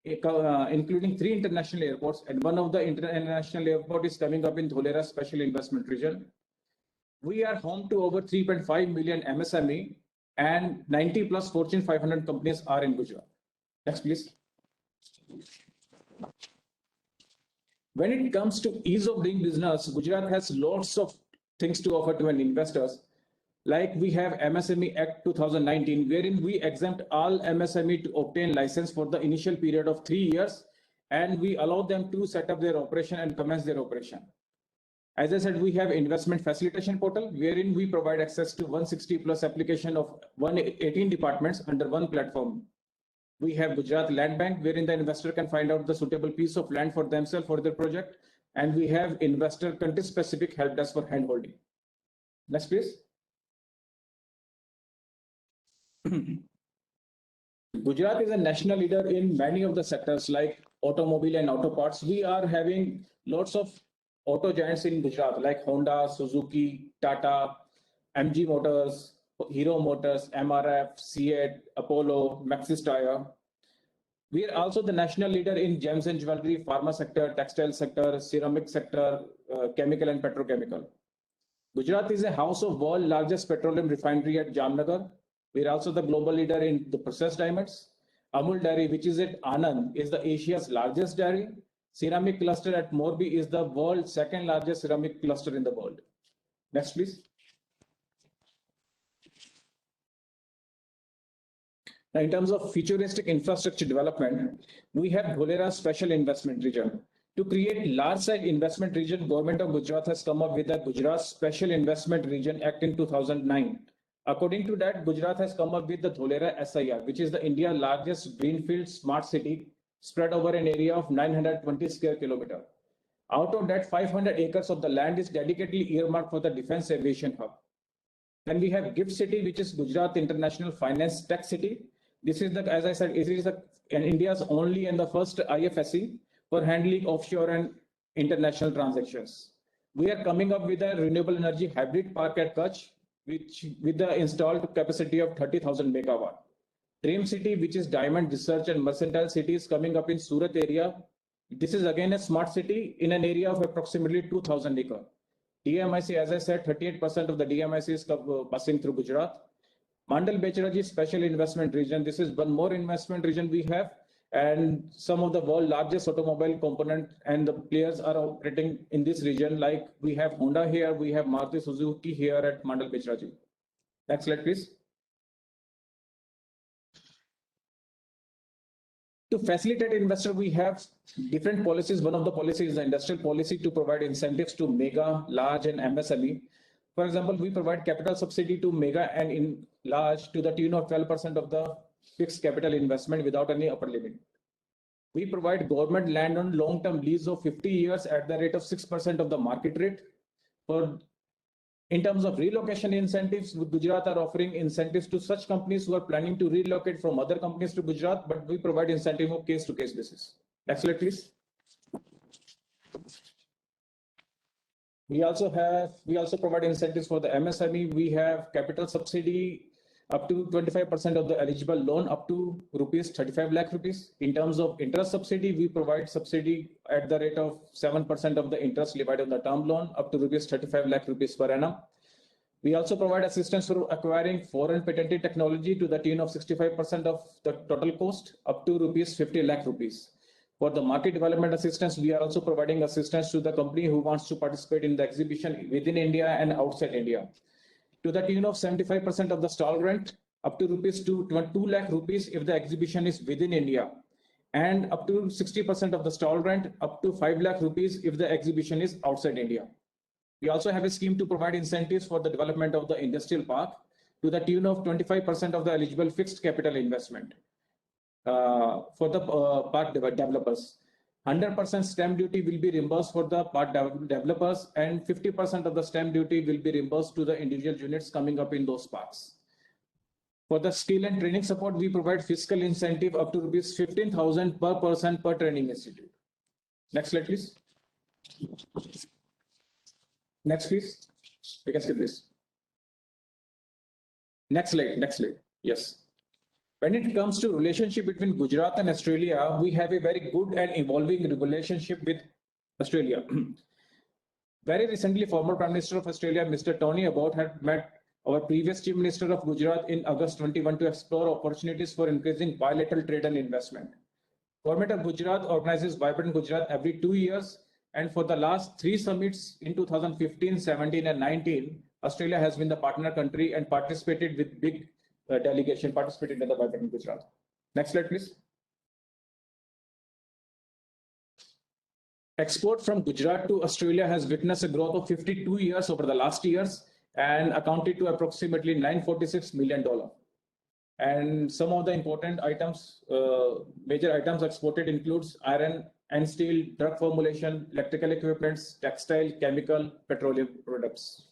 including 3 international airports, and one of the international airport is coming up in Dholera Special Investment Region. We are home to over 3.5 million MSME and 90 plus Fortune 500 companies are in Gujarat. Next, please. When it comes to ease of doing business, Gujarat has lots of things to offer to an investors. Like we have MSME Act 2019, wherein we exempt all MSME to obtain license for the initial period of 3 years, and we allow them to set up their operation and commence their operation. As I said, we have investment facilitation portal, wherein we provide access to 160 plus application of 118 departments under one platform. We have Gujarat Land Bank, wherein the investor can find out the suitable piece of land for themselves for their project. And we have investor country-specific help desk for handholding. Next, please. Gujarat is a national leader in many of the sectors like automobile and auto parts. We are having lots of auto giants in Gujarat like Honda, Suzuki, Tata, MG Motors, Hero Motors, MRF, Seat, Apollo, Maxis Tyre. We are also the national leader in gems and jewelry, pharma sector, textile sector, ceramic sector, chemical and petrochemical. Gujarat is a house of world largest petroleum refinery at Jamnagar. We are also the global leader in the processed diamonds. Amul Dairy, which is at Anand, is the Asia's largest dairy. Ceramic cluster at Morbi is the world's second largest ceramic cluster in the world. Next, please. Now, in terms of futuristic infrastructure development, we have Dholera Special Investment Region. To create large-scale investment region, Government of Gujarat has come up with the Gujarat Special Investment Region Act in 2009. According to that, Gujarat has come up with the Dholera SIR, which is the India's largest greenfield smart city spread over an area of 920 square kilometers. Out of that, 500 acres of the land is dedicatedly earmarked for the defense aviation hub. Then we have GIFT City, which is Gujarat International Finance Tech City. This is the, as I said, it is India's only and the first IFSC for handling offshore and international transactions. We are coming up with a renewable energy hybrid park at Kutch, which with the installed capacity of 30,000 megawatt. Dream City, which is Diamond Research and Mercantile City, is coming up in Surat area. This is again a smart city in an area of approximately 2,000 acres. DMIC, as I said, 38% of the DMIC is passing through Gujarat. Mandal Becharaji Special Investment Region. This is one more investment region we have, and some of the world's largest automobile component and the players are operating in this region. Like we have Honda here, we have Maruti Suzuki here at Mandal Becharaji. Next slide, please. To facilitate investor, we have different policies. One of the policies is the industrial policy to provide incentives to mega, large, and MSME. For example, we provide capital subsidy to mega and in large to the tune of 12% of the fixed capital investment without any upper limit. We provide government land on long-term lease of 50 years at the rate of 6% of the market rate. In terms of relocation incentives, Gujarat are offering incentives to such companies who are planning to relocate from other companies to Gujarat, but we provide incentive on case-to-case basis. Next slide, please. We also provide incentives for the MSME. We have capital subsidy up to 25% of the eligible loan up to rupees 35 lakh rupees. In terms of interest subsidy, we provide subsidy at the rate of 7% of the interest levied on the term loan up to rupees 35 lakh rupees per annum. We also provide assistance for acquiring foreign patented technology to the tune of 65% of the total cost up to rupees 50 lakh rupees. For the market development assistance, we are also providing assistance to the company who wants to participate in the exhibition within India and outside India. To the tune of 75% of the stall grant, up to rupees 2 lakh rupees if the exhibition is within India, and up to 60% of the stall grant, up to 5 lakh rupees if the exhibition is outside India. We also have a scheme to provide incentives for the development of the industrial park to the tune of 25% of the eligible fixed capital investment. For the park developers. 100% stamp duty will be reimbursed for the park developers, and 50% of the stamp duty will be reimbursed to the individual units coming up in those parks. For the skill and training support, we provide fiscal incentive up to rupees 15,000 per person per training institute. Next slide, please. Next, please. We can skip this. Next slide. Yes. When it comes to relationship between Gujarat and Australia, we have a very good and evolving relationship with Australia. Very recently, former Prime Minister of Australia, Mr. Tony Abbott, had met our previous Chief Minister of Gujarat in August 21 to explore opportunities for increasing bilateral trade and investment. Government of Gujarat organizes Vibrant Gujarat every 2 years, and for the last 3 summits in 2015, 17, and 19, Australia has been the partner country and participated with big delegation participated in the Vibrant Gujarat. Next slide, please. Export from Gujarat to Australia has witnessed a growth of 52 years over the last years and accounted to approximately $946 million. And some of the important items, major items exported includes iron and steel, drug formulation, electrical equipments, textile, chemical, petroleum products.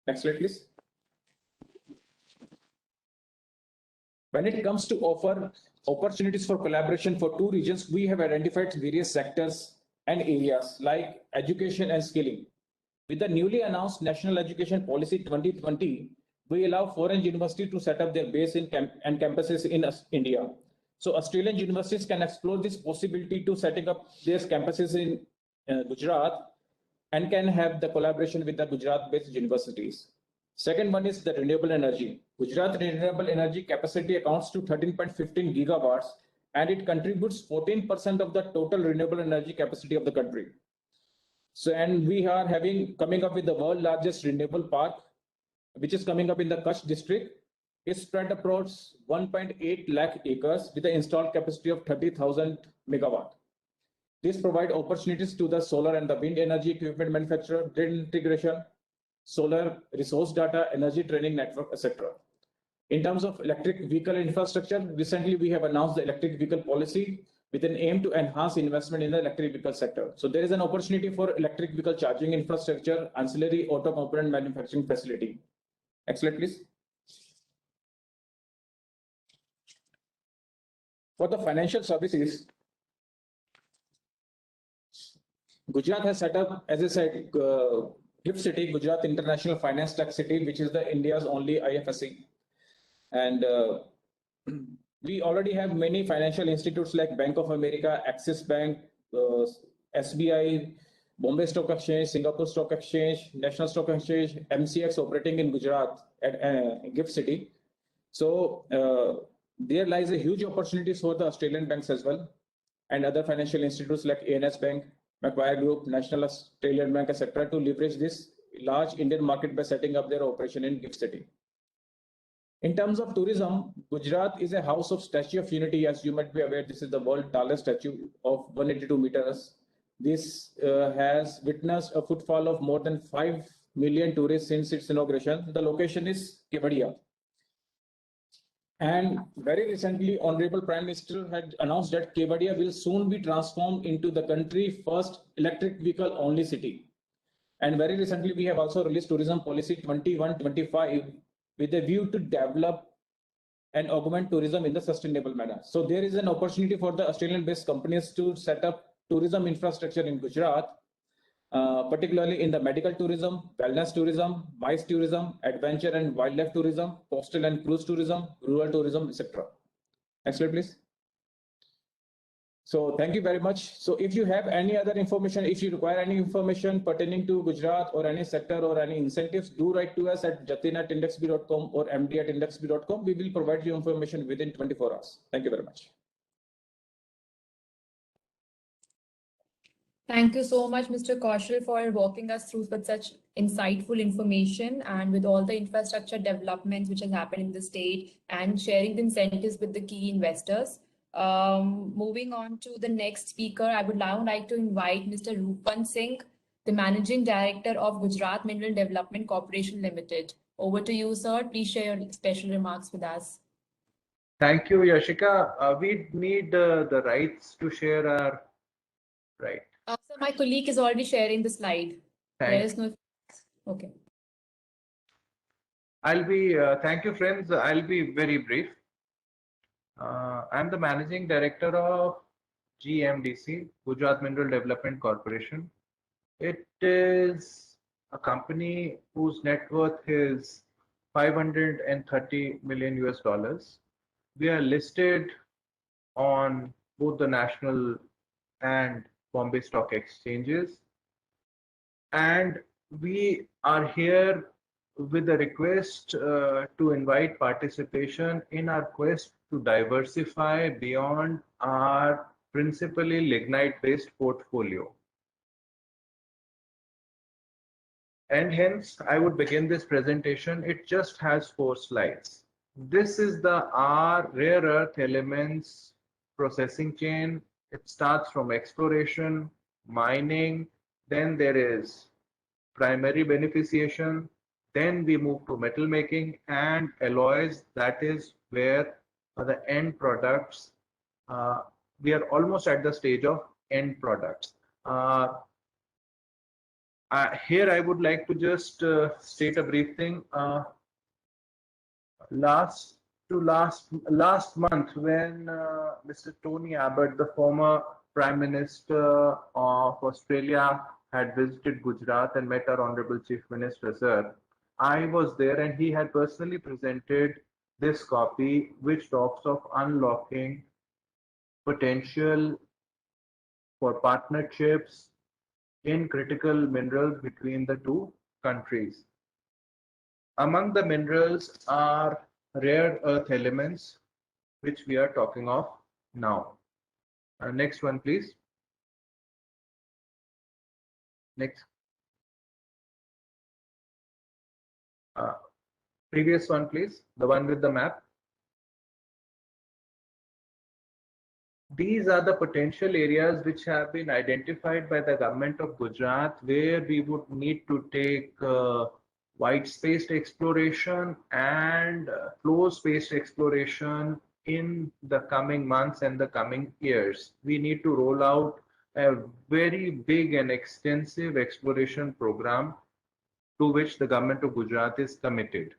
Next slide, please. When it comes to offer opportunities for collaboration for 2 regions, we have identified various sectors and areas like education and skilling. With the newly announced National Education Policy 2020, we allow foreign universities to set up their base in and campuses in India. So Australian universities can explore this possibility to setting up their campuses in Gujarat and can have the collaboration with the Gujarat-based universities. Second one is the renewable energy. Gujarat renewable energy capacity accounts to 13.15 gigawatts, and it contributes 14% of the total renewable energy capacity of the country. So, and we are coming up with the world's largest renewable park, which is coming up in the Kutch district. It's spread across 1.8 lakh acres with an installed capacity of 30,000 megawatt. This provides opportunities to the solar and the wind energy equipment manufacturer, grid integration, solar resource data, energy training network, etc. In terms of electric vehicle infrastructure, recently we have announced the electric vehicle policy with an aim to enhance investment in the electric vehicle sector. So there is an opportunity for electric vehicle charging infrastructure, ancillary auto component manufacturing facility. Next slide, please. For the financial services, Gujarat has set up, as I said, GIFT City, Gujarat International Finance Tech City, which is the India's only IFSC. And we already have many financial institutes like Bank of America, Axis Bank, SBI, Bombay Stock Exchange, Singapore Stock Exchange, National Stock Exchange, MCX operating in Gujarat at GIFT City. So there lies a huge opportunities for the Australian banks as well, and other financial institutes like ANS Bank, Macquarie Group, National Australian Bank, etc., to leverage this large Indian market by setting up their operation in GIFT City. In terms of tourism, Gujarat is a house of Statue of Unity. As you might be aware, this is the world's tallest statue of 182 meters. This has witnessed a footfall of more than 5 million tourists since its inauguration. The location is Kevadia. And very recently, Honorable Prime Minister had announced that Kevadia will soon be transformed into the country's first electric vehicle only city. And very recently, we have also released Tourism Policy 21-25 with a view to develop and augment tourism in the sustainable manner. So there is an opportunity for the Australian-based companies to set up tourism infrastructure in Gujarat, particularly in the medical tourism, wellness tourism, MICE tourism, adventure and wildlife tourism, coastal and cruise tourism, rural tourism, etc. Next slide, please. So thank you very much. So if you have any other information, if you require any information pertaining to Gujarat or any sector or any incentives, do write to us at jatin@indexb.com or md@indexb.com. We will provide you information within 24 hours. Thank you very much. Thank you so much, Mr. Kaushal, for walking us through with such insightful information and with all the infrastructure developments which has happened in the state and sharing the incentives with the key investors. Moving on to the next speaker, I would now like to invite Mr. Rupan Singh, the Managing Director of Gujarat Mineral Development Corporation Limited. Over to you, sir. Please share your special remarks with us. Thank you, Yashika. We need the rights to share our right. So my colleague is already sharing the slide. There is no. Okay. Thank you, friends. I'll be very brief. I'm the Managing Director of Gmdc, Gujarat Mineral Development Corporation. It is a company whose net worth is 530 million US dollars. We are listed on both the national and Bombay Stock Exchanges. And we are here with a request to invite participation in our quest to diversify beyond our principally lignite-based portfolio. And hence, I would begin this presentation. It just has 4 slides. This is the rare earth elements processing chain. It starts from exploration, mining, then there is primary beneficiation, then we move to metal making and alloys. That is where the end products, we are almost at the stage of end products. Here I would like to just state a brief thing. Last month, when Mr. Tony Abbott, the former Prime Minister of Australia, had visited Gujarat and met our Honorable Chief Minister, sir, I was there and he had personally presented this copy, which talks of unlocking potential for partnerships in critical minerals between the 2 countries. Among the minerals are rare earth elements, which we are talking of now. Next one, please. Next. Previous one, please. The one with the map. These are the potential areas which have been identified by the government of Gujarat, where we would need to take wide-spaced exploration and close-spaced exploration in the coming months and the coming years. We need to roll out a very big and extensive exploration program to which the government of Gujarat is committed.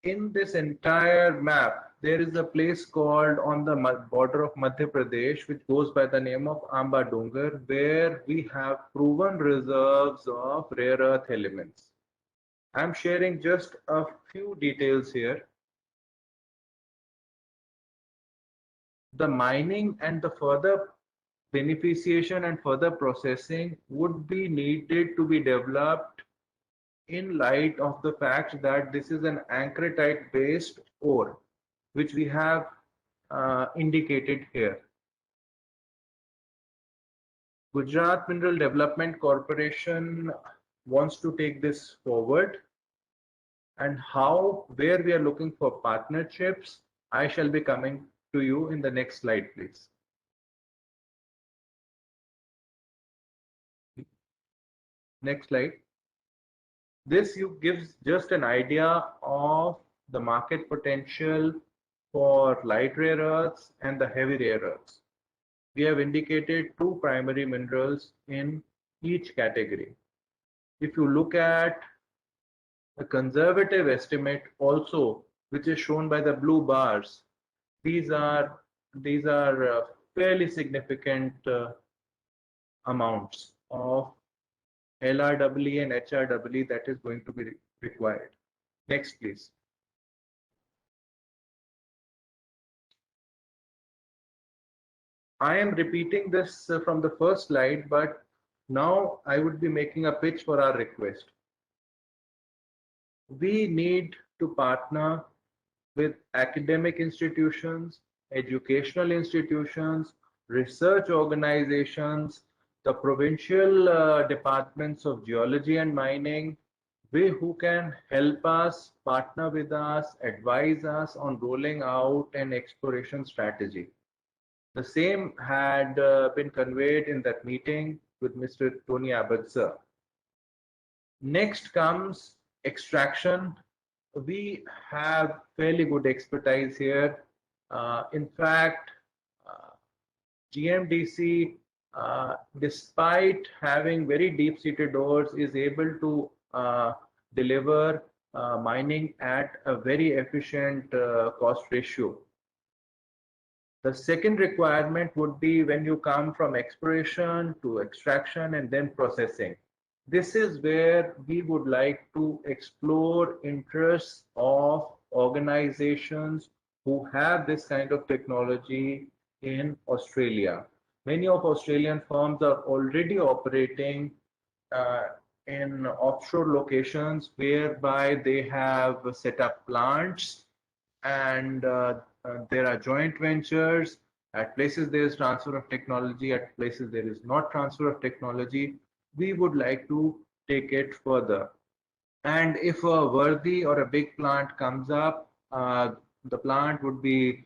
in this entire map, there is a place called on the border of Madhya Pradesh, which goes by the name of Amba Dungar, where we have proven reserves of rare earth elements. I'm sharing just a few details here. The mining and the further beneficiation and further processing would be needed to be developed in light of the fact that this is an anchorite based ore, which we have indicated here. Gujarat Mineral Development Corporation wants to take this forward, and where we are looking for partnerships, I shall be coming to you in the next slide, please. Next slide. This gives just an idea of the market potential for light rare earths and the heavy rare earths. We have indicated two primary minerals in each category. If you look at the conservative estimate also, which is shown by the blue bars, these are fairly significant amounts of LREE and HREE that is going to be required. Next, please. I am repeating this from the first slide, but now I would be making a pitch for our request. We need to partner with academic institutions, educational institutions, research organizations, the provincial departments of geology and mining, who can help us, partner with us, advise us on rolling out an exploration strategy. The same had been conveyed in that meeting with Mr. Tony Abbott, sir. Next comes extraction. We have fairly good expertise here. In fact, Gmdc, despite having very deep-seated ores, is able to deliver mining at a very efficient cost ratio. The second requirement would be when you come from exploration to extraction and then processing. This is where we would like to explore interests of organizations who have this kind of technology in Australia. Many of Australian firms are already operating in offshore locations whereby they have set up plants, and there are joint ventures. At places there is transfer of technology, at places there is not transfer of technology. We would like to take it further. And if a worthy or a big plant comes up, the plant would be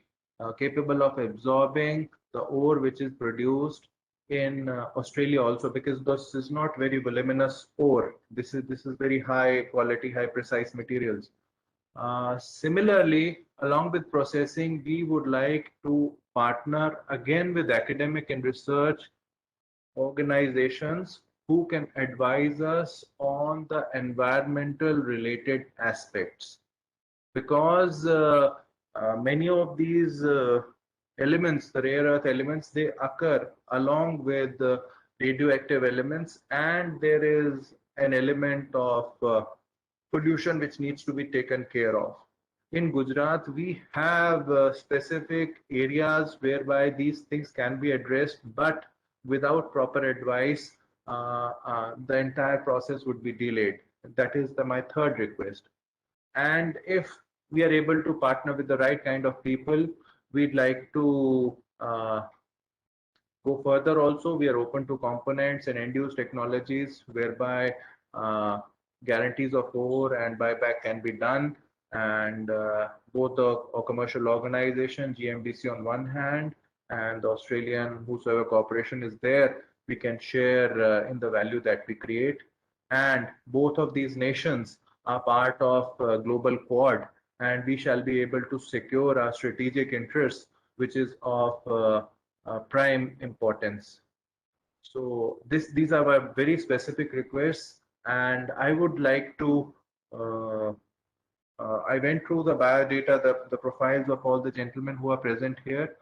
capable of absorbing the ore which is produced in Australia also, because this is not very voluminous ore. This is very high quality, high precise materials. Similarly, along with processing, we would like to partner again with academic and research organizations who can advise us on the environmental related aspects, because many of these elements, the rare earth elements, they occur along with the radioactive elements, and there is an element of pollution which needs to be taken care of. In Gujarat, we have specific areas whereby these things can be addressed, but without proper advice, the entire process would be delayed. That is my third request. And if we are able to partner with the right kind of people, we'd like to go further also. We are open to components and end-use technologies whereby guarantees of ore and buyback can be done, and both the commercial organization, Gmdc on one hand, and the Australian whosoever corporation is there, we can share in the value that we create. And both of these nations are part of global quad, and we shall be able to secure our strategic interests, which is of prime importance. So these are our very specific requests, and I would like to I went through the biodata, the profiles of all the gentlemen who are present here.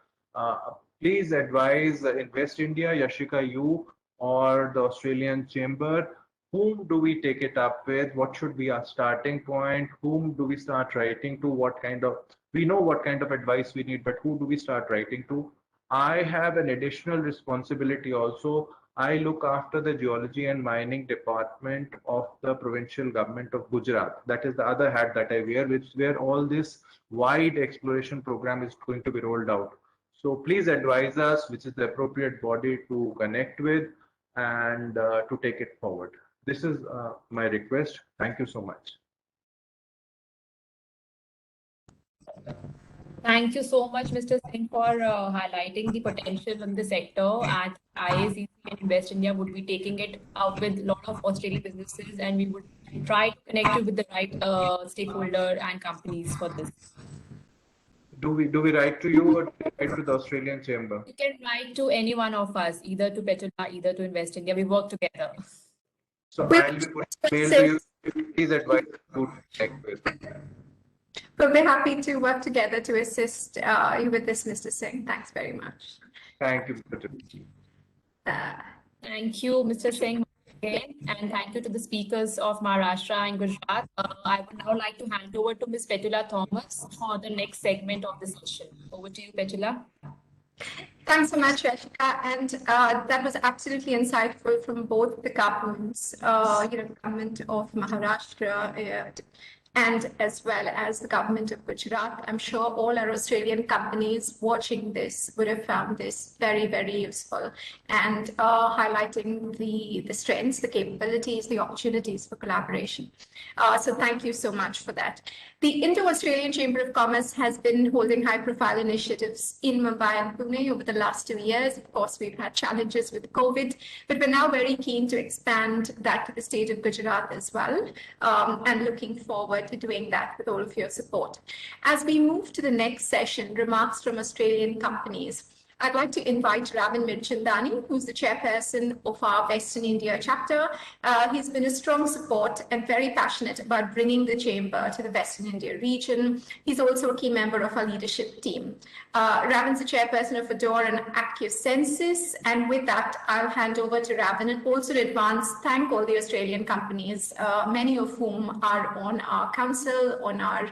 Please advise Invest India, Yashika, you or the Australian Chamber, whom do we take it up with? What should be our starting point? Whom do we start writing to? We know what kind of advice we need, but who do we start writing to? I have an additional responsibility also. I look after the geology and mining department of the provincial government of Gujarat. That is the other hat that I wear, where all this wide exploration program is going to be rolled out. So please advise us which is the appropriate body to connect with and to take it forward. This is my request. Thank you so much. Thank you so much, Mr. Singh, for highlighting the potential in the sector. At IACC and Invest India would be taking it up with a lot of Australian businesses, and we would try to connect you with the right stakeholder and companies for this. Do we write to you or write to the Australian Chamber? You can write to any one of us, either to Petula, either to Invest India. We work together. So I'll be putting mail to you. Please advise who to connect with. We'll be happy to work together to assist you with this, Mr. Singh. Thanks very much. Thank you, Mr. Tibu. Thank you, Mr. Singh, again, and thank you to the speakers of Maharashtra and Gujarat. I would now like to hand over to Ms. Petula Thomas for the next segment of the session. Over to you, Petula. Thanks so much, Yashika. And that was absolutely insightful from both the governments, government of Maharashtra and as well as the government of Gujarat. I'm sure all our Australian companies watching this would have found this very, very useful and highlighting the strengths, the capabilities, the opportunities for collaboration. So thank you so much for that. The Indo-Australian Chamber of Commerce has been holding high-profile initiatives in Mumbai and Pune over the last 2 years. Of course, we've had challenges with COVID, but we're now very keen to expand that to the state of Gujarat as well, and looking forward to doing that with all of your support. As we move to the next session, remarks from Australian companies, I'd like to invite Ravin Mirchandani, who's the chairperson of our Western India chapter. He's been a strong support and very passionate about bringing the chamber to the Western India region. He's also a key member of our leadership team. Ravin's the chairperson of Adore and AccuSensus. And with that, I'll hand over to Ravin and also in advance thank all the Australian companies, many of whom are on our council, on our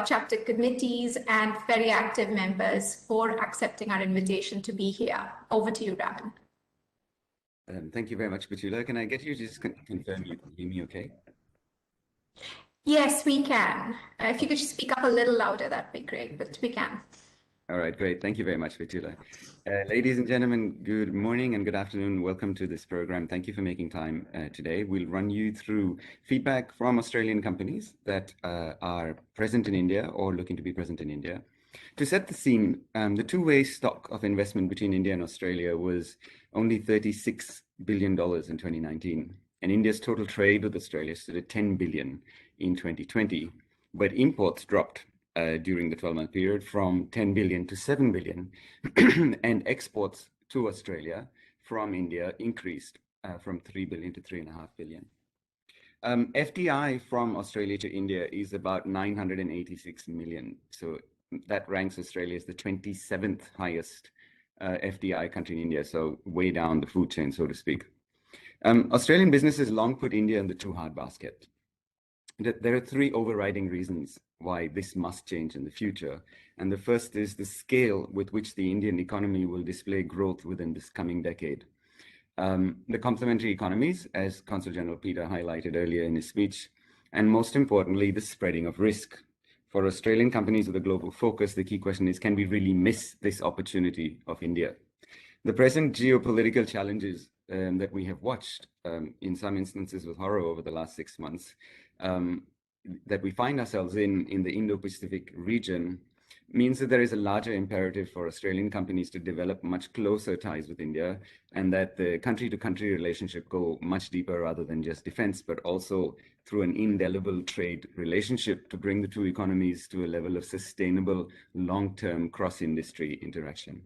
chapter committees, and very active members for accepting our invitation to be here. Over to you, Ravin. Thank you very much, Petula. Can I get you to just confirm you can hear me okay? Yes, we can. If you could just speak up a little louder, that'd be great, but we can. All right, great. Thank you very much, Petula. Ladies and gentlemen, good morning and good afternoon. Welcome to this program. Thank you for making time today. We'll run you through feedback from Australian companies that are present in India or looking to be present in India. To set the scene, the two-way stock of investment between India and Australia was only $36 billion in 2019, and India's total trade with Australia stood at $10 billion in 2020, but imports dropped during the 12-month period from 10 billion to 7 billion, and exports to Australia from India increased from 3 billion to 3.5 billion. FDI from Australia to India is about 986 million. So that ranks Australia as the 27th highest FDI country in India, so way down the food chain, so to speak. Australian businesses long put India in the too hard basket. There are three overriding reasons why this must change in the future. And the first is the scale with which the Indian economy will display growth within this coming decade. The complementary economies, as Consul General Peter highlighted earlier in his speech, and most importantly, the spreading of risk. For Australian companies with a global focus, the key question is, can we really miss this opportunity of India? The present geopolitical challenges that we have watched, in some instances with horror over the last 6 months, that we find ourselves in the Indo-Pacific region, means that there is a larger imperative for Australian companies to develop much closer ties with India, and that the country-to-country relationship go much deeper rather than just defense, but also through an indelible trade relationship to bring the two economies to a level of sustainable long-term cross-industry interaction.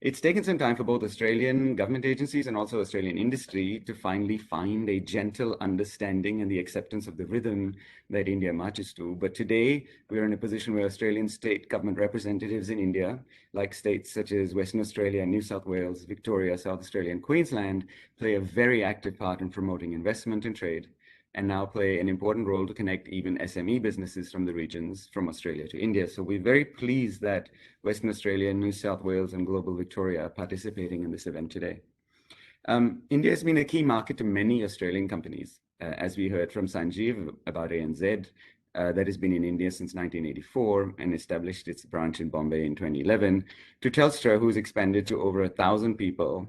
It's taken some time for both Australian government agencies and also Australian industry to finally find a gentle understanding and the acceptance of the rhythm that India marches to. But today, we're in a position where Australian state government representatives in India, like states such as Western Australia, New South Wales, Victoria, South Australia, and Queensland, play a very active part in promoting investment and trade, and now play an important role to connect even SME businesses from the regions from Australia to India. So we're very pleased that Western Australia, New South Wales, and Global Victoria are participating in this event today. India has been a key market to many Australian companies, as we heard from Sanjeev about ANZ, that has been in India since 1984 and established its branch in Bombay in 2011, to Telstra, who's expanded to over 1,000 people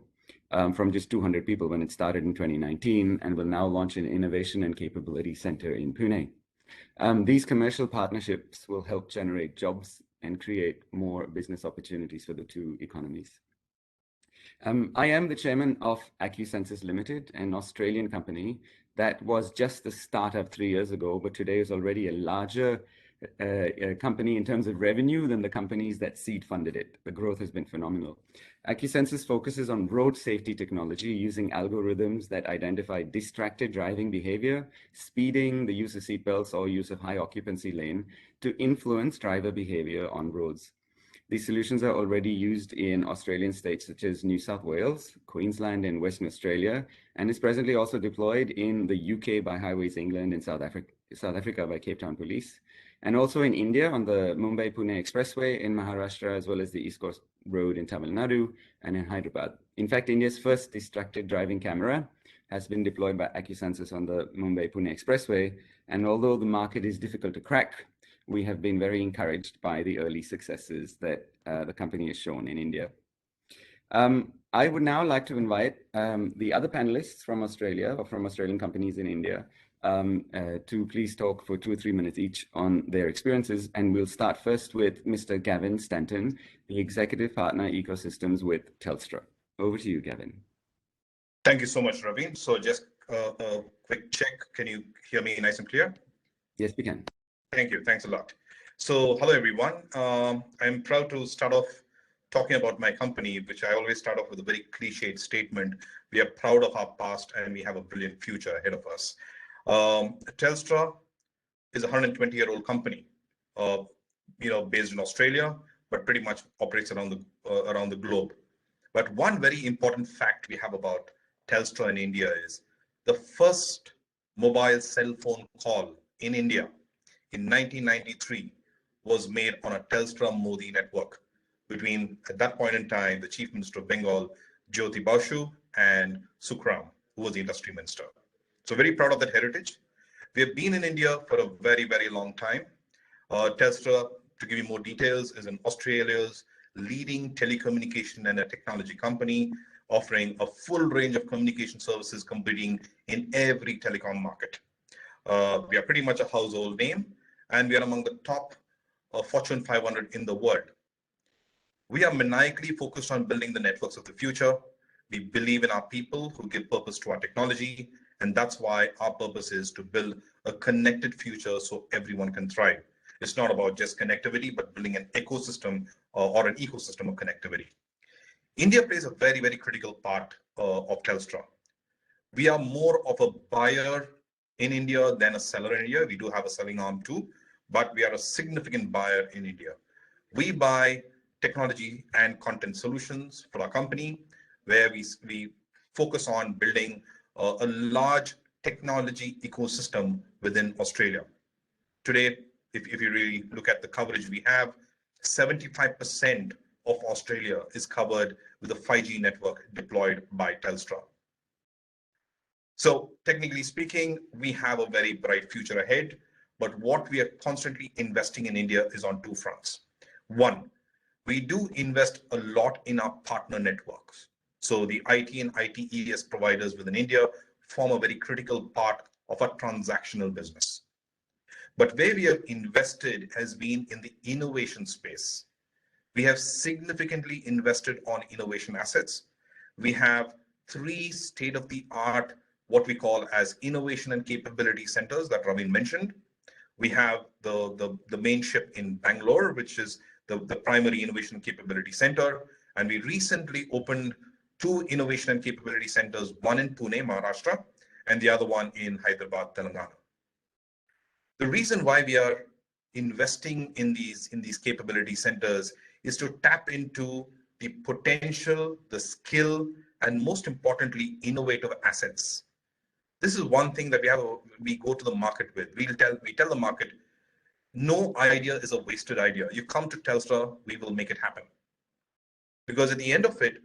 from just 200 people when it started in 2019, and will now launch an innovation and capability center in Pune. These commercial partnerships will help generate jobs and create more business opportunities for the two economies. I am the chairman of AccuSensus Limited, an Australian company that was just a startup 3 years ago, but today is already a larger company in terms of revenue than the companies that seed funded it. The growth has been phenomenal. AccuSensus focuses on road safety technology using algorithms that identify distracted driving behavior, speeding, the use of seatbelts, or use of high occupancy lane to influence driver behavior on roads. These solutions are already used in Australian states such as New South Wales, Queensland, and Western Australia, and is presently also deployed in the UK by Highways England and South Africa by Cape Town Police, and also in India on the Mumbai-Pune Expressway in Maharashtra, as well as the East Coast Road in Tamil Nadu and in Hyderabad. In fact, India's first distracted driving camera has been deployed by AccuSensus on the Mumbai-Pune Expressway, and although the market is difficult to crack, we have been very encouraged by the early successes that the company has shown in India. I would now like to invite the other panelists from Australia or from Australian companies in India to please talk for 2 or 3 minutes each on their experiences. And we'll start first with Mr. Gavin Stanton, the Executive Partner Ecosystems with Telstra. Over to you, Gavin. Thank you so much, Raveen. So just a quick check. Can you hear me nice and clear? Yes, we can. Thank you. Thanks a lot. So hello, everyone. I'm proud to start off talking about my company, which I always start off with a very cliched statement. We are proud of our past and we have a brilliant future ahead of us. Telstra is a 120-year-old company, based in Australia, but pretty much operates around the globe. But one very important fact we have about Telstra in India is the first mobile cell phone call in India in 1993 was made on a Telstra Modi network between, at that point in time, the Chief Minister of Bengal, Jyoti Basu, and Sukram, who was the industry minister. So very proud of that heritage. We have been in India for a very, very long time. Telstra, to give you more details, is in Australia's leading telecommunication and a technology company, offering a full range of communication services competing in every telecom market. We are pretty much a household name, and we are among the top Fortune 500 in the world. We are maniacally focused on building the networks of the future. We believe in our people who give purpose to our technology, and that's why our purpose is to build a connected future so everyone can thrive. It's not about just connectivity, but building an ecosystem or an ecosystem of connectivity. India plays a very, very critical part of Telstra. We are more of a buyer in India than a seller in India. We do have a selling arm too, but we are a significant buyer in India. We buy technology and content solutions for our company, where we focus on building a large technology ecosystem within Australia. Today, if you really look at the coverage we have, 75% of Australia is covered with a 5G network deployed by Telstra. So technically speaking, we have a very bright future ahead, but what we are constantly investing in India is on 2 fronts. One, we do invest a lot in our partner networks. So the IT and ITES providers within India form a very critical part of our transactional business. But where we have invested has been in the innovation space. We have significantly invested on innovation assets. We have 3 state-of-the-art, what we call as innovation and capability centers that Raveen mentioned. We have the main ship in Bangalore, which is the primary innovation capability center. And we recently opened 2 innovation and capability centers, one in Pune, Maharashtra, and the other one in Hyderabad, Telangana. The reason why we are investing in these capability centers is to tap into the potential, the skill, and most importantly, innovative assets. This is one thing that we go to the market with. We tell the market, no idea is a wasted idea. You come to Telstra, we will make it happen. Because at the end of it,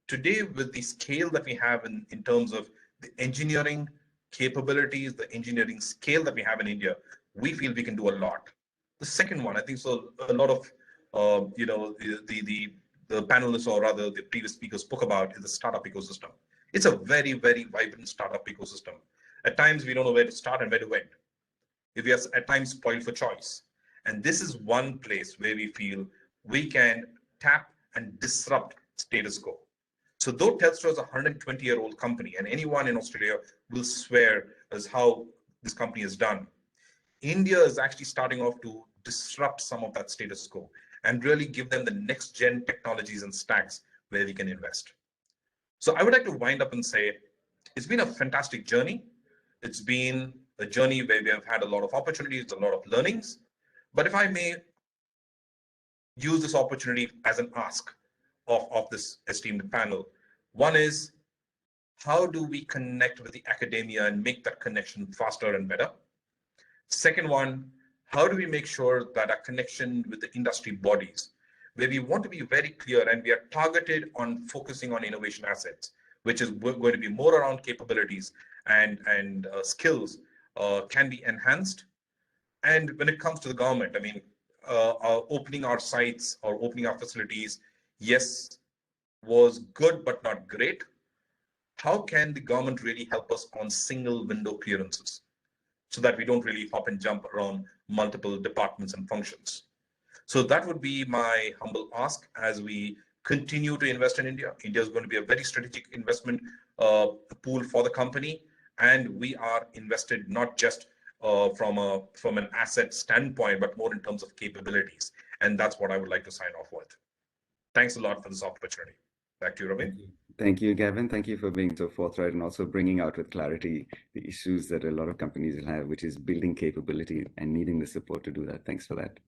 today with the scale that we have in terms of the engineering capabilities, the engineering scale that we have in India, we feel we can do a lot. The second one, I think so a lot of the panelists, or rather the previous speakers, spoke about is the startup ecosystem. It's a very, very vibrant startup ecosystem. At times we don't know where to start and where to end. We are at times spoiled for choice. And this is one place where we feel we can tap and disrupt status quo. So though Telstra is a 120-year-old company, and anyone in Australia will swear as how this company is done, India is actually starting off to disrupt some of that status quo and really give them the next gen technologies and stacks where we can invest. So I would like to wind up and say, it's been a fantastic journey. It's been a journey where we have had a lot of opportunities, a lot of learnings. But if I may use this opportunity as an ask of this esteemed panel, one is, how do we connect with the academia and make that connection faster and better? Second one, how do we make sure that our connection with the industry bodies, where we want to be very clear and we are targeted on focusing on innovation assets, which is going to be more around capabilities and skills, can be enhanced. And when it comes to the government, I mean, opening our sites or opening our facilities, yes, was good, but not great. How can the government really help us on single window clearances so that we don't really hop and jump around multiple departments and functions? So that would be my humble ask as we continue to invest in India. India is going to be a very strategic investment pool for the company. And we are invested not just from an asset standpoint, but more in terms of capabilities. And that's what I would like to sign off with. Thanks a lot for this opportunity. Back to you, Robin. Thank you, Gavin. Thank you for being so forthright and also bringing out with clarity the issues that a lot of companies will have, which is building capability and needing the support to do that. Thanks for that.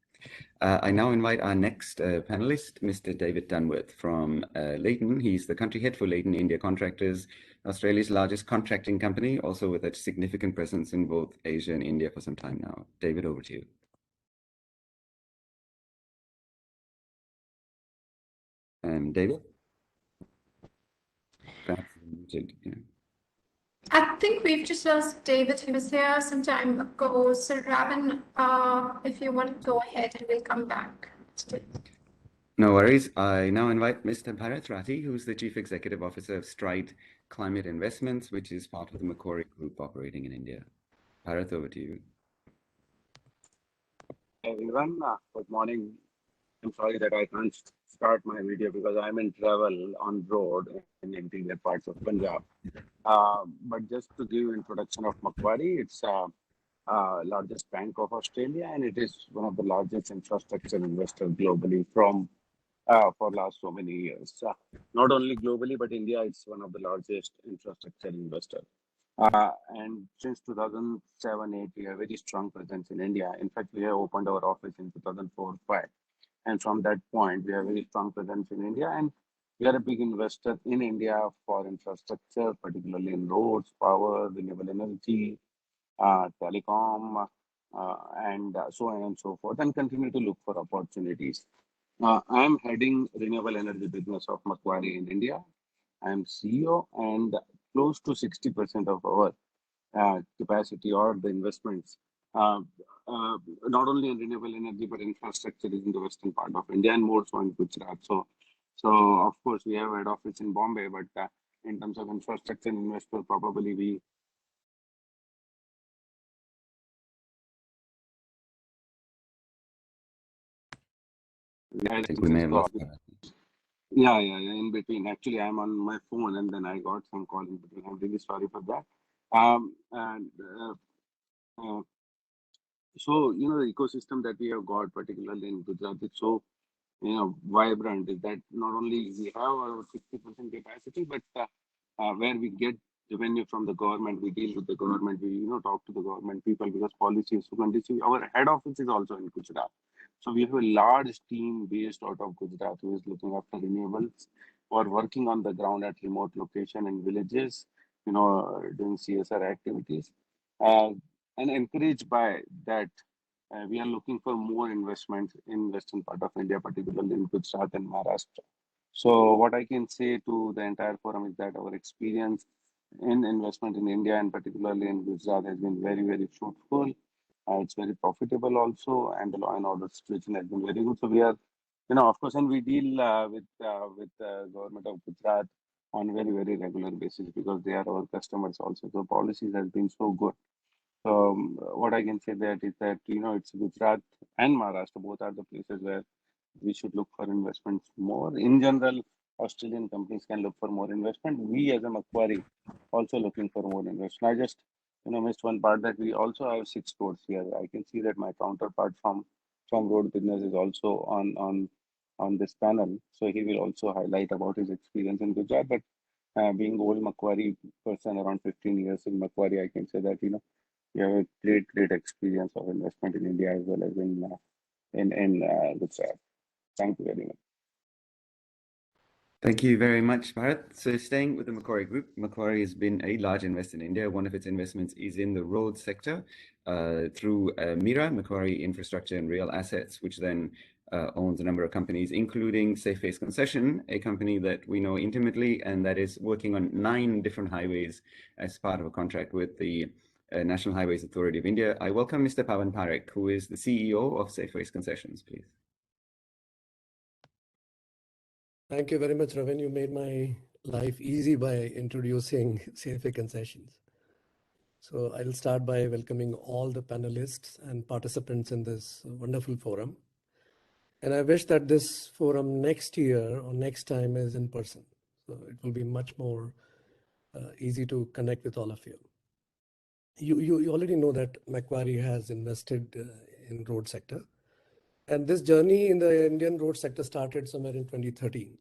I now invite our next panelist, Mr. David Dunworth from Leighton. He's the country head for Leighton India Contractors, Australia's largest contracting company, also with a significant presence in both Asia and India for some time now. David, over to you. David? I think we've just lost David. He was here some time ago. So Robin, if you want to go ahead and we'll come back. No worries. I now invite Mr. Bharat Rathi, who's the Chief Executive Officer of Stride Climate Investments, which is part of the Macquarie Group operating in India. Bharat, over to you. Everyone, good morning. I'm sorry that I can't start my video because I'm in travel on road in interior parts of Punjab. But just to give introduction of Macquarie, it's largest bank of Australia, and it is one of the largest infrastructure investors globally from for last so many years. Not only globally, but India is one of the largest infrastructure investor. And since 2007-8, we have very strong presence in India. In fact, we have opened our office in 2004-5. And from that point, we have very strong presence in India. And we are a big investor in India for infrastructure, particularly in roads, power, renewable energy, telecom, and so on and so forth, and continue to look for opportunities. I am heading renewable energy business of Macquarie in India. I am CEO, and close to 60% of our capacity or the investments, not only in renewable energy, but infrastructure is in the western part of India and more so in Gujarat. So of course, we have head office in Bombay, but in terms of infrastructure investor, probably we Yeah, in between. Actually, I'm on my phone and then I got some call in between. I'm really sorry for that. So, the ecosystem that we have got, particularly in Gujarat, it's so vibrant is that not only we have our 60% capacity, but where we get revenue from the government, we deal with the government, we talk to the government people because policy is so conducive. Our head office is also in Gujarat. So we have a large team based out of Gujarat who is looking after renewables or working on the ground at remote location in villages, doing CSR activities. And encouraged by that, we are looking for more investments in western part of India, particularly in Gujarat and Maharashtra. So what I can say to the entire forum is that our experience in investment in India and particularly in Gujarat has been very, very fruitful. It's very profitable also, and the law and order situation has been very good. So we are, of course, and we deal with the government of Gujarat on very, very regular basis because they are our customers also. So policies has been so good. So what I can say that is that it's Gujarat and Maharashtra both are the places where we should look for investments more. In general, Australian companies can look for more investment. We as a Macquarie also looking for more investment. I just missed one part that we also have 6 roads here. I can see that my counterpart from road business is also on this panel, so he will also highlight about his experience in Gujarat. But being old Macquarie person, around 15 years in Macquarie, I can say that we have a great experience of investment in India as well as in Gujarat. Thank you very much. Thank you very much, Bharat. So staying with the Macquarie Group, Macquarie has been a large investor in India. One of its investments is in the road sector through Mira, Macquarie Infrastructure and Real Assets, which then owns a number of companies, including Safeways Concession, a company that we know intimately and that is working on 9 different highways as part of a contract with the National Highways Authority of India. I welcome Mr. Pawan Parekh, who is the CEO of Safeways Concessions, please. Thank you very much, Raven. You made my life easy by introducing Safeways Concessions. So I'll start by welcoming all the panelists and participants in this wonderful forum. And I wish that this forum next year or next time is in person. So it will be much more easy to connect with all of you. You already know that Macquarie has invested in road sector. And this journey in the Indian road sector started somewhere in 2013.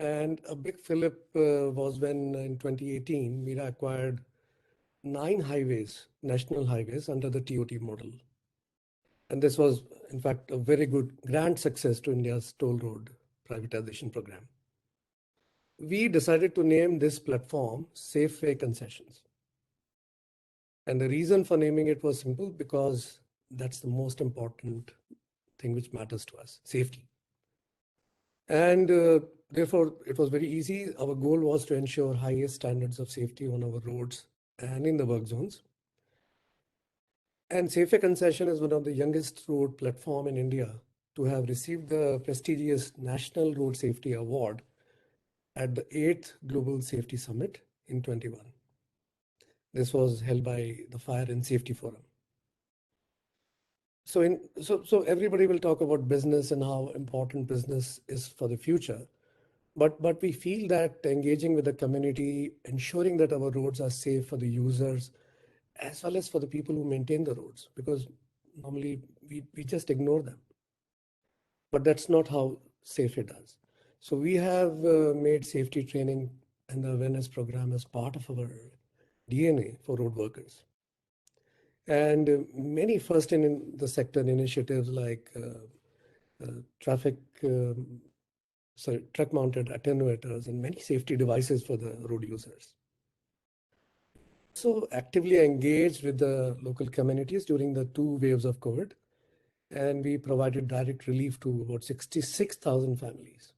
And a big fillip was when in 2018, Mira acquired 9 highways, national highways under the TOT model. And this was, in fact, a very good grand success to India's toll road privatization program. We decided to name this platform Safeways Concessions. And the reason for naming it was simple, because that's the most important thing which matters to us, safety. And therefore, it was very easy. Our goal was to ensure highest standards of safety on our roads and in the work zones. And Safeways Concession is one of the youngest road platform in India to have received the prestigious National Road Safety Award at the 8th Global Safety Summit in 21. This was held by the Fire and Safety Forum. So everybody will talk about business and how important business is for the future. But we feel that engaging with the community, ensuring that our roads are safe for the users, as well as for the people who maintain the roads, because normally we just ignore them. But that's not how Safeways does. So we have made safety training and the awareness program as part of our DNA for road workers. And many first in the sector initiatives like truck-mounted attenuators and many safety devices for the road users. So actively engaged with the local communities during the 2 waves of COVID, and we provided direct relief to about 66,000 families.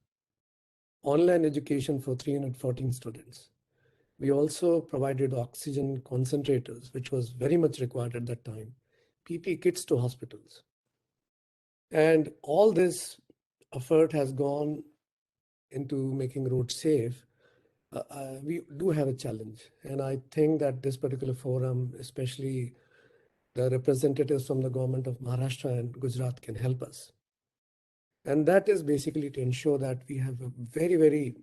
Online education for 314 students. We also provided oxygen concentrators, which was very much required at that time, PPE kits to hospitals. And all this effort has gone into making roads safe. We do have a challenge. And I think that this particular forum, especially the representatives from the government of Maharashtra and Gujarat, can help us. And that is basically to ensure that we have a very, very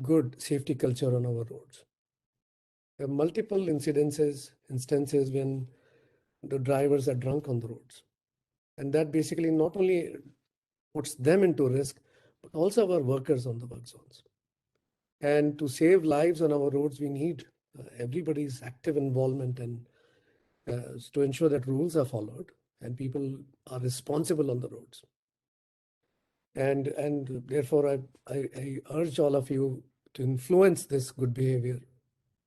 good safety culture on our roads. There are multiple instances when the drivers are drunk on the roads. And that basically not only puts them into risk, but also our workers on the work zones. And to save lives on our roads, we need everybody's active involvement and to ensure that rules are followed and people are responsible on the roads. And therefore, I urge all of you to influence this good behavior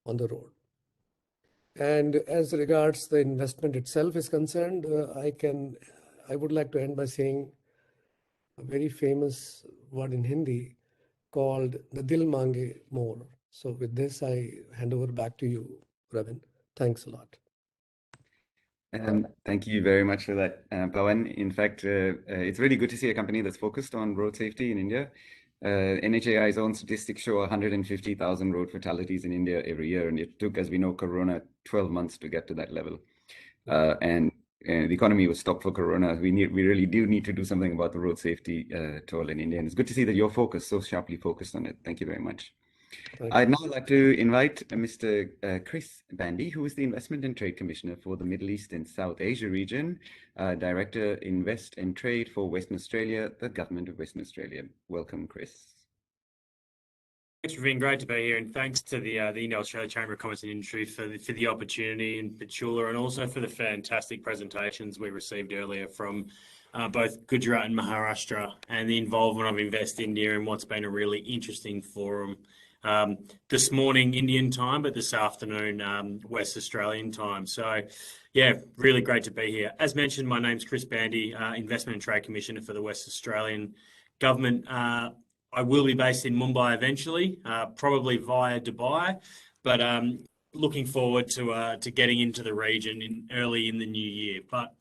on the road. And as regards the investment itself is concerned, I would like to end by saying a very famous word in Hindi called the Dil Mange More. So with this, I hand over back to you, Ravin. Thanks a lot. Thank you very much for that, Pawan. In fact, it's really good to see a company that's focused on road safety in India. NHAI's own statistics show 150,000 road fatalities in India every year, and it took, as we know, Corona 12 months to get to that level. And the economy was stopped for Corona. We really do need to do something about the road safety toll in India, and it's good to see that you're focused, so sharply focused on it. Thank you very much. I'd now like to invite Mr. Chris Bandy, who is the Investment and Trade Commissioner for the Middle East and South Asia region, Director Invest and Trade for Western Australia, the Government of Western Australia. Welcome, Chris. Thanks, Ravin. Great to be here, and thanks to the Indo-Australian Chamber of Commerce and Industry for the opportunity, and Petula, and also for the fantastic presentations we received earlier from both Gujarat and Maharashtra, and the involvement of Invest India in what's been a really interesting forum. This morning Indian time, but this afternoon West Australian time. So yeah, really great to be here. As mentioned, my name's Chris Bandy, Investment and Trade Commissioner for the West Australian Government. I will be based in Mumbai eventually, probably via Dubai, but looking forward to getting into the region early in the new year. But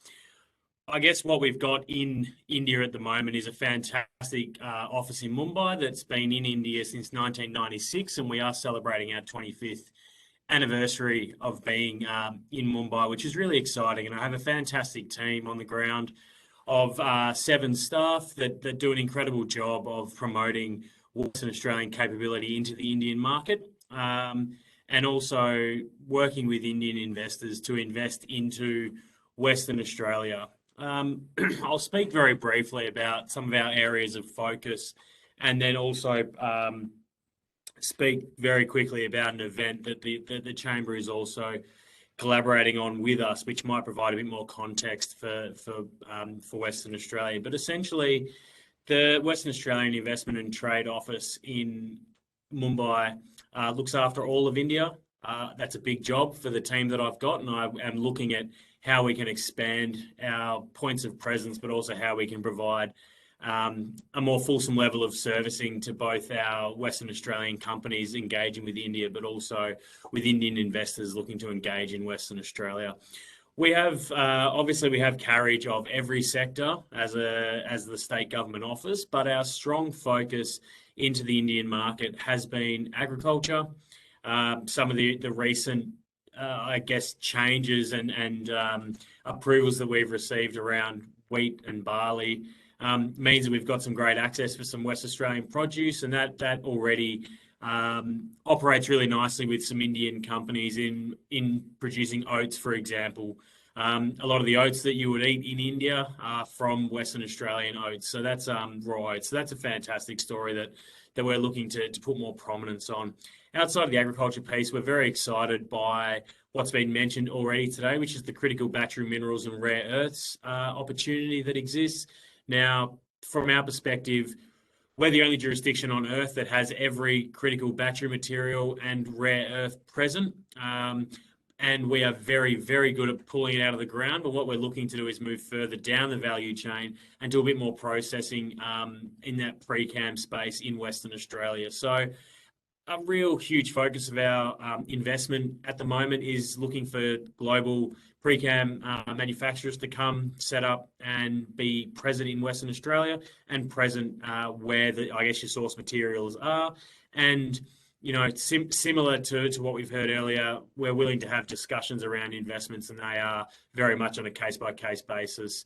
I guess what we've got in India at the moment is a fantastic office in Mumbai that's been in India since 1996, and we are celebrating our 25th anniversary of being in Mumbai, which is really exciting. And I have a fantastic team on the ground of 7 staff that do an incredible job of promoting Western Australian capability into the Indian market, and also working with Indian investors to invest into Western Australia. I'll speak very briefly about some of our areas of focus, and then also speak very quickly about an event that the Chamber is also collaborating on with us, which might provide a bit more context for Western Australia. But essentially, the Western Australian Investment and Trade Office in Mumbai looks after all of India. That's a big job for the team that I've got, and I am looking at how we can expand our points of presence, but also how we can provide a more fulsome level of servicing to both our Western Australian companies engaging with India, but also with Indian investors looking to engage in Western Australia. We have, obviously we have carriage of every sector as the state government office, but our strong focus into the Indian market has been agriculture. Some of the recent I guess changes and approvals that we've received around wheat and barley means that we've got some great access for some West Australian produce, and that already operates really nicely with some Indian companies in producing oats, for example. A lot of the oats that you would eat in India are from Western Australian oats, so that's raw oats. So that's a fantastic story that we're looking to put more prominence on. Outside of the agriculture piece, we're very excited by what's been mentioned already today, which is the critical battery minerals and rare earths opportunity that exists. Now, from our perspective, we're the only jurisdiction on Earth that has every critical battery material and rare earth present. And we are very, very good at pulling it out of the ground. But what we're looking to do is move further down the value chain and do a bit more processing in that pre-cam space in Western Australia. So a real huge focus of our investment at the moment is looking for global pre-cam manufacturers to come set up and be present in Western Australia and present where I guess your source materials are. And you know, similar to what we've heard earlier, we're willing to have discussions around investments, and they are very much on a case-by-case basis,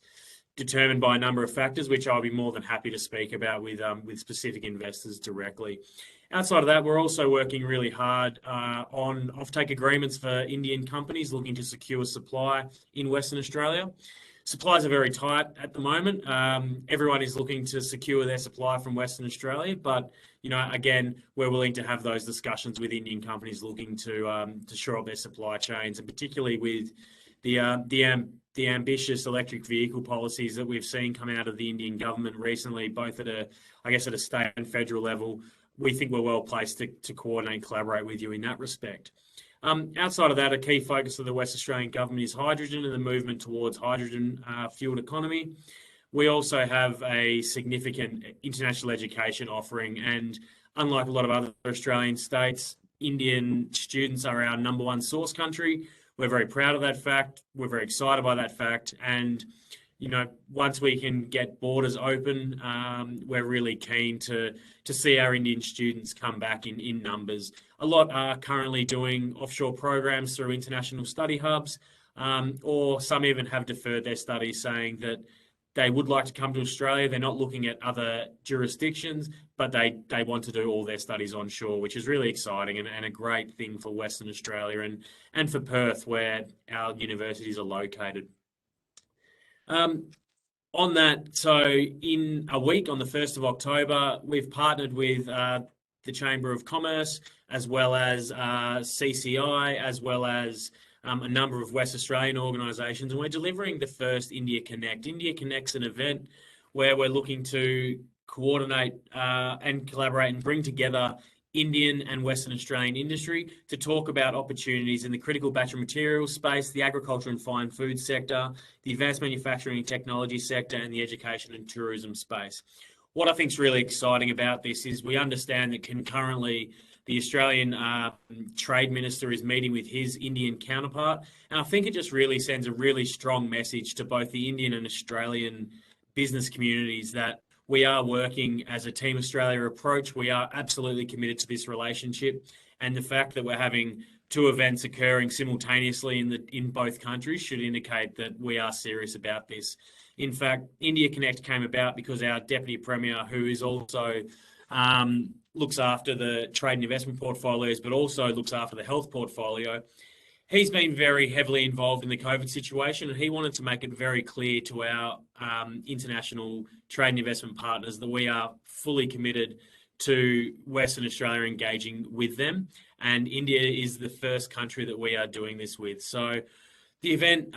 determined by a number of factors, which I'll be more than happy to speak about with specific investors directly. Outside of that, we're also working really hard on offtake agreements for Indian companies looking to secure supply in Western Australia. supplies are very tight at the moment. Everyone is looking to secure their supply from Western Australia, but again, we're willing to have those discussions with Indian companies looking to shore up their supply chains, and particularly with the ambitious electric vehicle policies that we've seen come out of the Indian government recently, both at a state and federal level. We think we're well placed to coordinate and collaborate with you in that respect. Outside of that, a key focus of the West Australian government is hydrogen and the movement towards hydrogen-fueled economy. We also have a significant international education offering, and unlike a lot of other Australian states, Indian students are our #1 source country. We're very proud of that fact. We're very excited by that fact. And, once we can get borders open, we're really keen to see our Indian students come back in numbers. A lot are currently doing offshore programs through international study hubs, or some even have deferred their studies, saying that they would like to come to Australia. They're not looking at other jurisdictions, but they want to do all their studies onshore, which is really exciting and a great thing for Western Australia and for Perth, where our universities are located. On that, so in a week, on the 1st of October, we've partnered with the Chamber of Commerce, as well as CCI, as well as a number of West Australian organisations, and we're delivering the first India Connect. India Connect's an event where we're looking to coordinate and collaborate and bring together Indian and Western Australian industry to talk about opportunities in the critical battery materials space, the agriculture and fine food sector, the advanced manufacturing and technology sector, and the education and tourism space. What I think is really exciting about this is we understand that concurrently the Australian Trade Minister is meeting with his Indian counterpart, and I think it just really sends a really strong message to both the Indian and Australian business communities that we are working as a Team Australia approach. We are absolutely committed to this relationship, and the fact that we're having two events occurring simultaneously in both countries should indicate that we are serious about this. In fact, India Connect came about because our Deputy Premier, who is also looks after the trade and investment portfolios, but also looks after the health portfolio, he's been very heavily involved in the COVID situation, and he wanted to make it very clear to our international trade and investment partners that we are fully committed to Western Australia engaging with them, and India is the first country that we are doing this with. So the event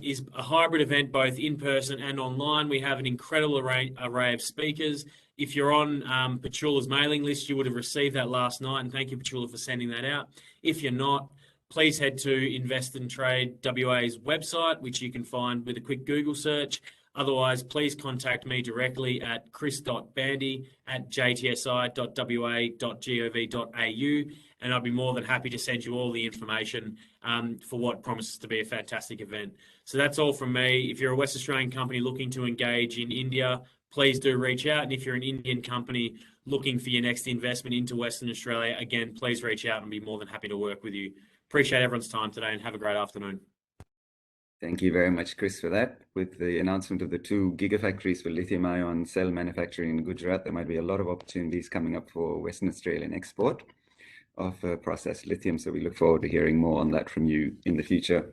is a hybrid event, both in person and online. We have an incredible array of speakers. If you're on Petula's mailing list, you would have received that last night, and thank you, Petula, for sending that out. If you're not, please head to Invest and Trade WA's website, which you can find with a quick Google search. Otherwise, please contact me directly at chris.bandy@jtsi.wa.gov.au, and I'd be more than happy to send you all the information for what promises to be a fantastic event. So that's all from me. If you're a West Australian company looking to engage in India, please do reach out. And if you're an Indian company looking for your next investment into Western Australia, again, please reach out and I'll be more than happy to work with you. Appreciate everyone's time today and have a great afternoon. Thank you very much, Chris, for that. With the announcement of the 2 gigafactories for lithium-ion cell manufacturing in Gujarat, there might be a lot of opportunities coming up for Western Australian export of processed lithium. So we look forward to hearing more on that from you in the future.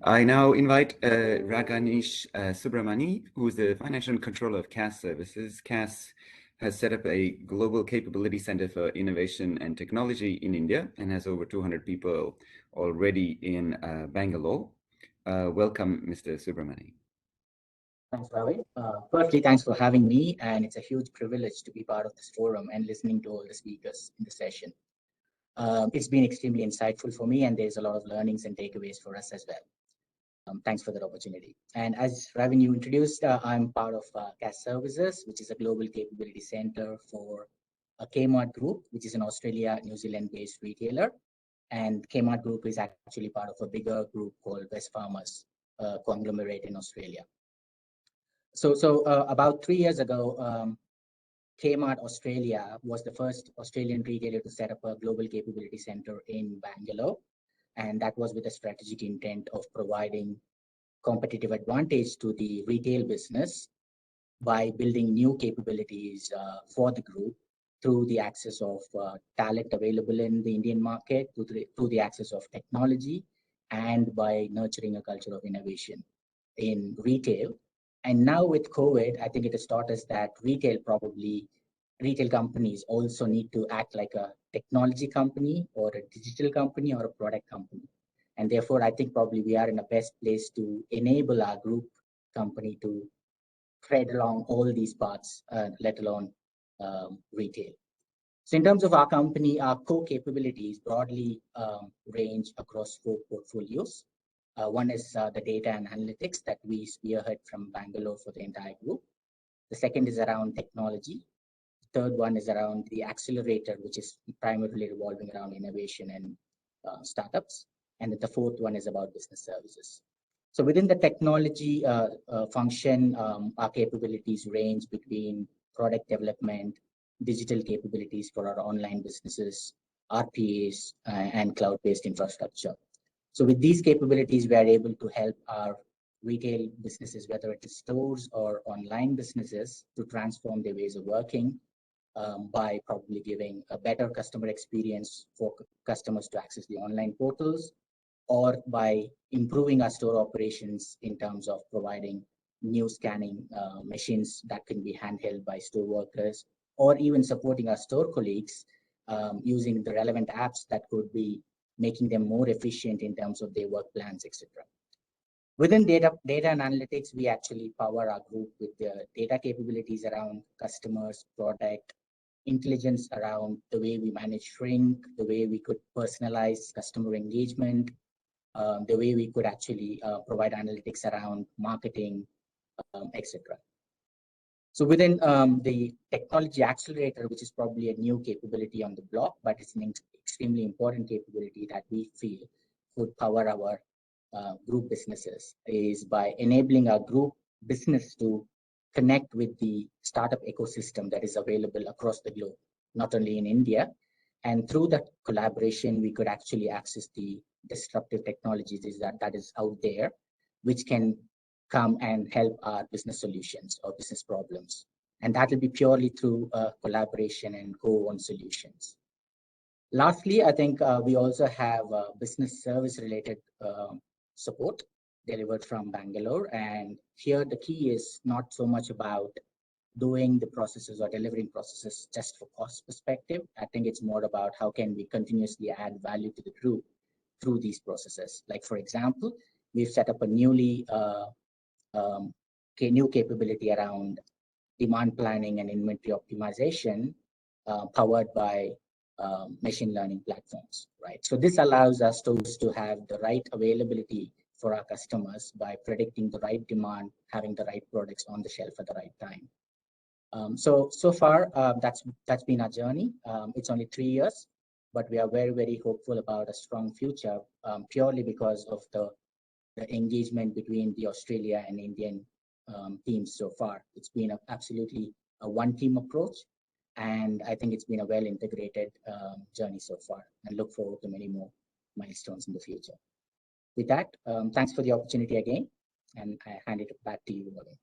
I now invite Raghanesh Subramani, who is the Financial Controller of CAS Services. CAS has set up a global capability center for innovation and technology in India and has over 200 people already in Bangalore. Welcome, Mr. Subramani. Thanks, Ravi. Firstly, thanks for having me, and it's a huge privilege to be part of this forum and listening to all the speakers in the session. It's been extremely insightful for me, and there's a lot of learnings and takeaways for us as well. Thanks for that opportunity. And as Ravi introduced, I'm part of CAS Services, which is a global capability center for a Kmart Group, which is an Australia, New Zealand-based retailer. And Kmart Group is actually part of a bigger group called Wesfarmers, a conglomerate in Australia. So about 3 years ago, Kmart Australia was the first Australian retailer to set up a global capability center in Bangalore. And that was with a strategic intent of providing competitive advantage to the retail business by building new capabilities for the group through the access of talent available in the Indian market, through the access of technology, and by nurturing a culture of innovation. in retail. And now with COVID, I think it has taught us that retail companies also need to act like a technology company or a digital company or a product company. And therefore, I think probably we are in the best place to enable our group company to thread along all these paths, let alone retail. So in terms of our company, our core capabilities broadly range across 4 portfolios. One is the data and analytics that we spearhead from Bangalore for the entire group. The second is around technology. The third one is around the accelerator, which is primarily revolving around innovation and startups. And the fourth one is about business services. So within the technology function, our capabilities range between product development, digital capabilities for our online businesses, RPAs, and cloud-based infrastructure. So with these capabilities, we are able to help our retail businesses, whether it is stores or online businesses, to transform their ways of working by probably giving a better customer experience for customers to access the online portals, or by improving our store operations in terms of providing new scanning machines that can be handheld by store workers, or even supporting our store colleagues using the relevant apps that could be making them more efficient in terms of their work plans, etc. Within data and analytics, we actually power our group with the data capabilities around customers, product, intelligence around the way we manage shrink, the way we could personalize customer engagement, the way we could actually provide analytics around marketing, etc. So within the technology accelerator, which is probably a new capability on the block, but it's an extremely important capability that we feel would power our group businesses, is by enabling our group business to connect with the startup ecosystem that is available across the globe, not only in India. And through that collaboration, we could actually access the disruptive technologies that is out there, which can come and help our business solutions or business problems. And that will be purely through collaboration and go-on solutions. Lastly, I think we also have business service related support delivered from Bangalore. And here the key is not so much about doing the processes or delivering processes just for cost perspective. I think it's more about how can we continuously add value to the group through these processes. Like, for example, we've set up a new capability around demand planning and inventory optimization powered by machine learning platforms, right? So this allows us to have the right availability for our customers by predicting the right demand, having the right products on the shelf at the right time. So far, that's been our journey. It's only 3 years, but we are very, very hopeful about a strong future purely because of the engagement between the Australia and Indian teams so far. It's been absolutely a one-team approach, and I think it's been a well-integrated journey so far, and look forward to many more milestones in the future. With that, thanks for the opportunity again, and I hand it back to you, Robin.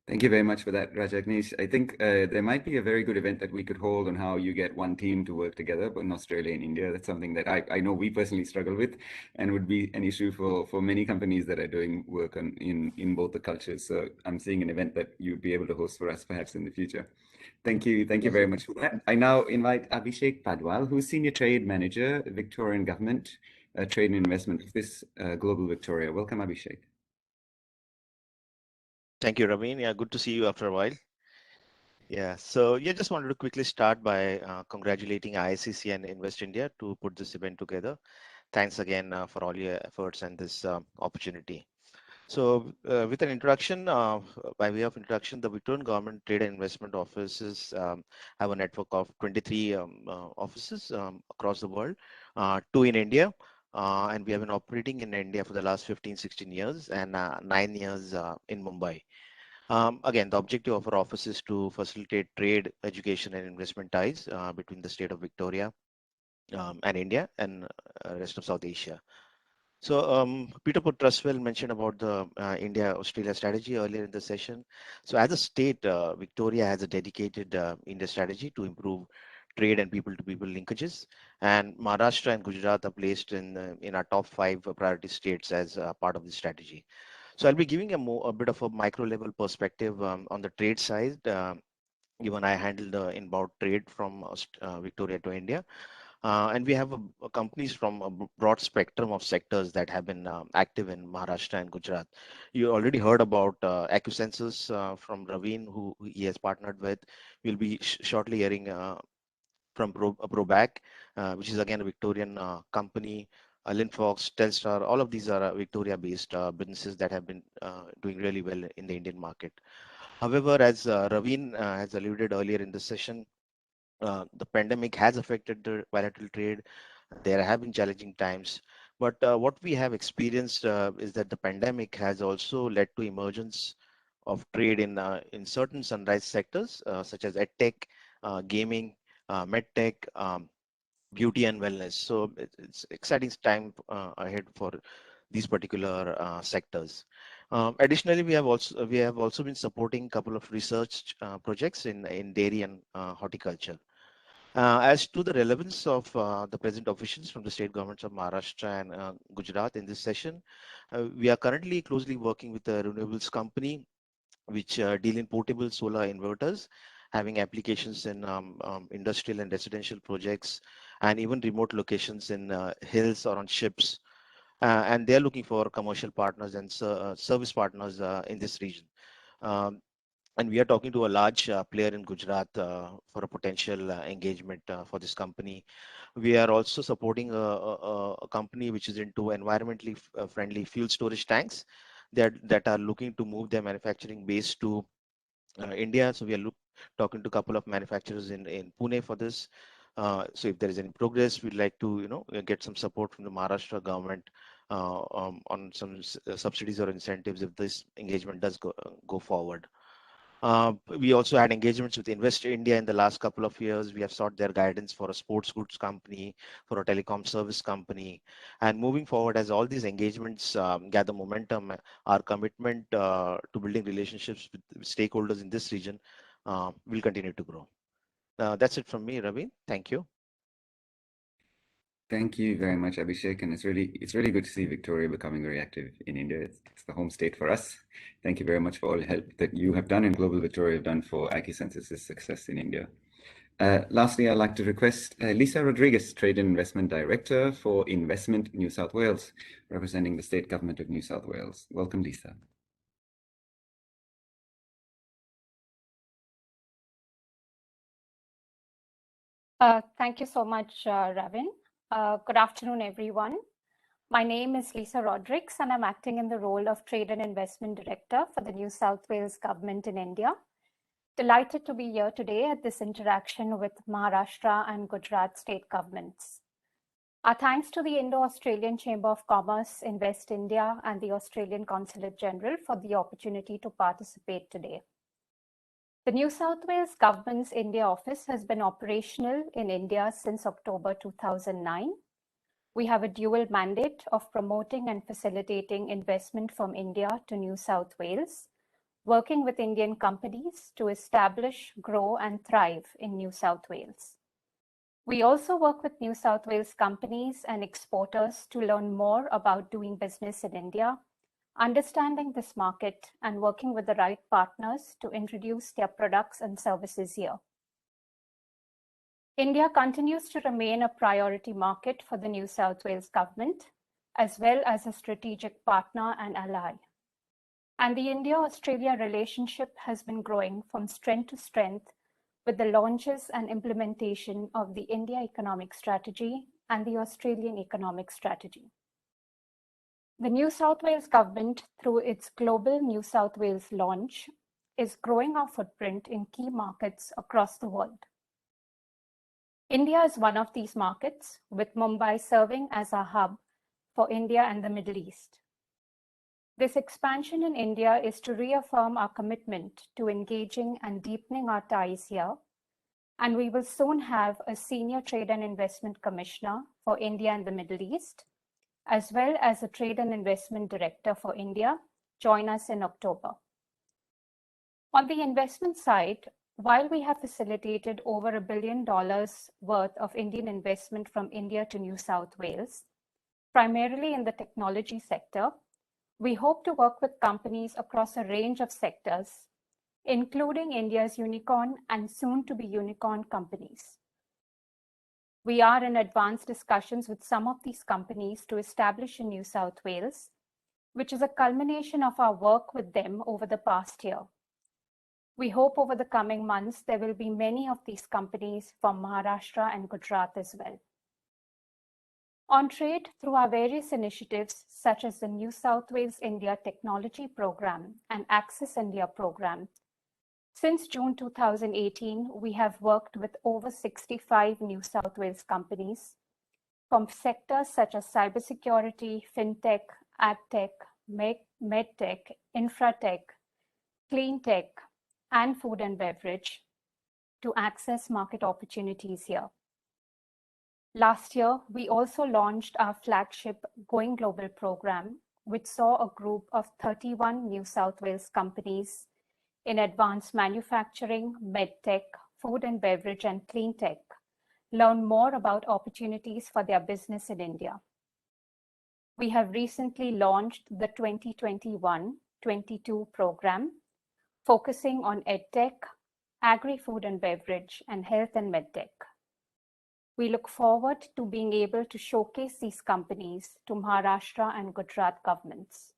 Thank you very much for that, Rajagnesh. I think there might be a very good event that we could hold on how you get one team to work together, but in Australia and India. That's something that I know we personally struggle with, and would be an issue for many companies that are doing work in both the cultures. So I'm seeing an event that you'd be able to host for us perhaps in the future. Thank you very much for that. I now invite Abhishek Padwal, who's Senior Trade Manager, Victorian Government, Trade and Investment Office, Global Victoria. Welcome, Abhishek. Thank you, Raveen. Yeah, good to see you after a while. Yeah, so just wanted to quickly start by congratulating IICC and Invest India to put this event together. Thanks again for all your efforts and this opportunity. So with an introduction, by way of introduction, the Victorian Government Trade and Investment Offices have a network of 23 offices across the world, 2 in India, and we have been operating in India for the last 15-16 years and 9 years in Mumbai. Again, the objective of our office is to facilitate trade, education, and investment ties between the state of Victoria and India and rest of South Asia. So Peter Trustwell mentioned about the India-Australia strategy earlier in the session. So as a state, Victoria has a dedicated India strategy to improve trade and people-to-people linkages. And Maharashtra and Gujarat are placed in our top 5 priority states as part of the strategy. So I'll be giving a bit of a micro level perspective on the trade side. Given I handle the inbound trade from Victoria to India. And we have companies from a broad spectrum of sectors that have been active in Maharashtra and Gujarat. You already heard about Accusensus from Raveen, who he has partnered with. We'll be shortly hearing from Probac, which is again a Victorian company. Linfox, Telstar, all of these are Victoria-based businesses that have been doing really well in the Indian market. However, as Raveen has alluded earlier in the session, the pandemic has affected the bilateral trade. There have been challenging times, but what we have experienced is that the pandemic has also led to emergence of trade in certain sunrise sectors such as edtech, gaming, medtech, beauty and wellness. So it's exciting time ahead for these particular sectors. Additionally, we have also been supporting a couple of research projects in dairy and horticulture. As to the relevance of the present officials from the state governments of Maharashtra and Gujarat in this session, we are currently closely working with a renewables company which deal in portable solar inverters, having applications in industrial and residential projects, and even remote locations in hills or on ships. And they're looking for commercial partners and service partners in this region. And we are talking to a large player in Gujarat for a potential engagement for this company. We are also supporting a company which is into environmentally friendly fuel storage tanks that are looking to move their manufacturing base to India. So we are talking to a couple of manufacturers in Pune for this. So if there is any progress, we'd like to get some support from the Maharashtra government on some subsidies or incentives if this engagement does go forward. We also had engagements with Invest India in the last couple of years. We have sought their guidance for a sports goods company, for a telecom service company. And moving forward, as all these engagements gather momentum, our commitment to building relationships with stakeholders in this region will continue to grow. That's it from me, Ravi. Thank you. Thank you very much, Abhishek, and it's really good to see Victoria becoming very active in India. It's the home state for us. Thank you very much for all the help that you have done and Global Victoria have done for Accusensus' success in India. Lastly, I'd like to request Lisa Rodriguez, Trade and Investment Director for Investment New South Wales, representing the State Government of New South Wales. Welcome, Lisa. Thank you so much, Ravin. Good afternoon, everyone. My name is Lisa Rodriguez, and I'm acting in the role of Trade and Investment Director for the New South Wales Government in India. Delighted to be here today at this interaction with Maharashtra and Gujarat state governments. Our thanks to the Indo-Australian Chamber of Commerce, Invest India, and the Australian Consulate General for the opportunity to participate today. The New South Wales Government's India office has been operational in India since October 2009. We have a dual mandate of promoting and facilitating investment from India to New South Wales, working with Indian companies to establish, grow, and thrive in New South Wales. We also work with New South Wales companies and exporters to learn more about doing business in India, understanding this market, and working with the right partners to introduce their products and services here. India continues to remain a priority market for the New South Wales government, as well as a strategic partner and ally. And the India-Australia relationship has been growing from strength to strength with the launches and implementation of the India Economic Strategy and the Australian Economic Strategy. The New South Wales government, through its Global New South Wales launch, is growing our footprint in key markets across the world. India is one of these markets, with Mumbai serving as a hub for India and the Middle East. This expansion in India is to reaffirm our commitment to engaging and deepening our ties here, and we will soon have a Senior Trade and Investment Commissioner for India and the Middle East, as well as a Trade and Investment Director for India, join us in October. On the investment side, while we have facilitated over $1 billion worth of Indian investment from India to New South Wales, primarily in the technology sector, We hope to work with companies across a range of sectors, including India's unicorn and soon-to-be unicorn companies. We are in advanced discussions with some of these companies to establish in New South Wales, which is a culmination of our work with them over the past year. We hope over the coming months, there will be many of these companies from Maharashtra and Gujarat as well. On trade, through our various initiatives, such as the New South Wales India Technology Program and Access India Program, since June 2018, we have worked with over 65 New South Wales companies from sectors such as cybersecurity, fintech, agtech, medtech, infratech, clean tech, and food and beverage to access market opportunities here. Last year, we also launched our flagship Going Global program, which saw a group of 31 New South Wales companies in advanced manufacturing, medtech, food and beverage, and clean tech learn more about opportunities for their business in India. We have recently launched the 2021-22 program, focusing on EdTech, Agri-Food and Beverage, and Health and MedTech. We look forward to being able to showcase these companies to Maharashtra and Gujarat governments.